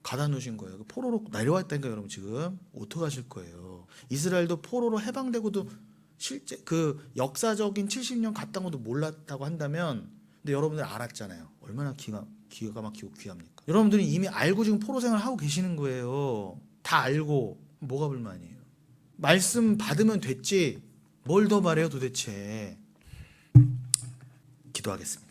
가다 놓으신 거예요. 포로로 내려왔다니까 여러분 지금 어떡하실 거예요. 이스라엘도 포로로 해방되고도 실제 그 역사적인 70년 갔다 것도 몰랐다고 한다면 근데 여러분들 알았잖아요. 얼마나 기가 막히고 귀합니까? 여러분들이 이미 알고 지금 포로 생활 하고 계시는 거예요. 다 알고 뭐가 불만이에요? 말씀 받으면 됐지 뭘 더 바래요 도대체. 기도하겠습니다.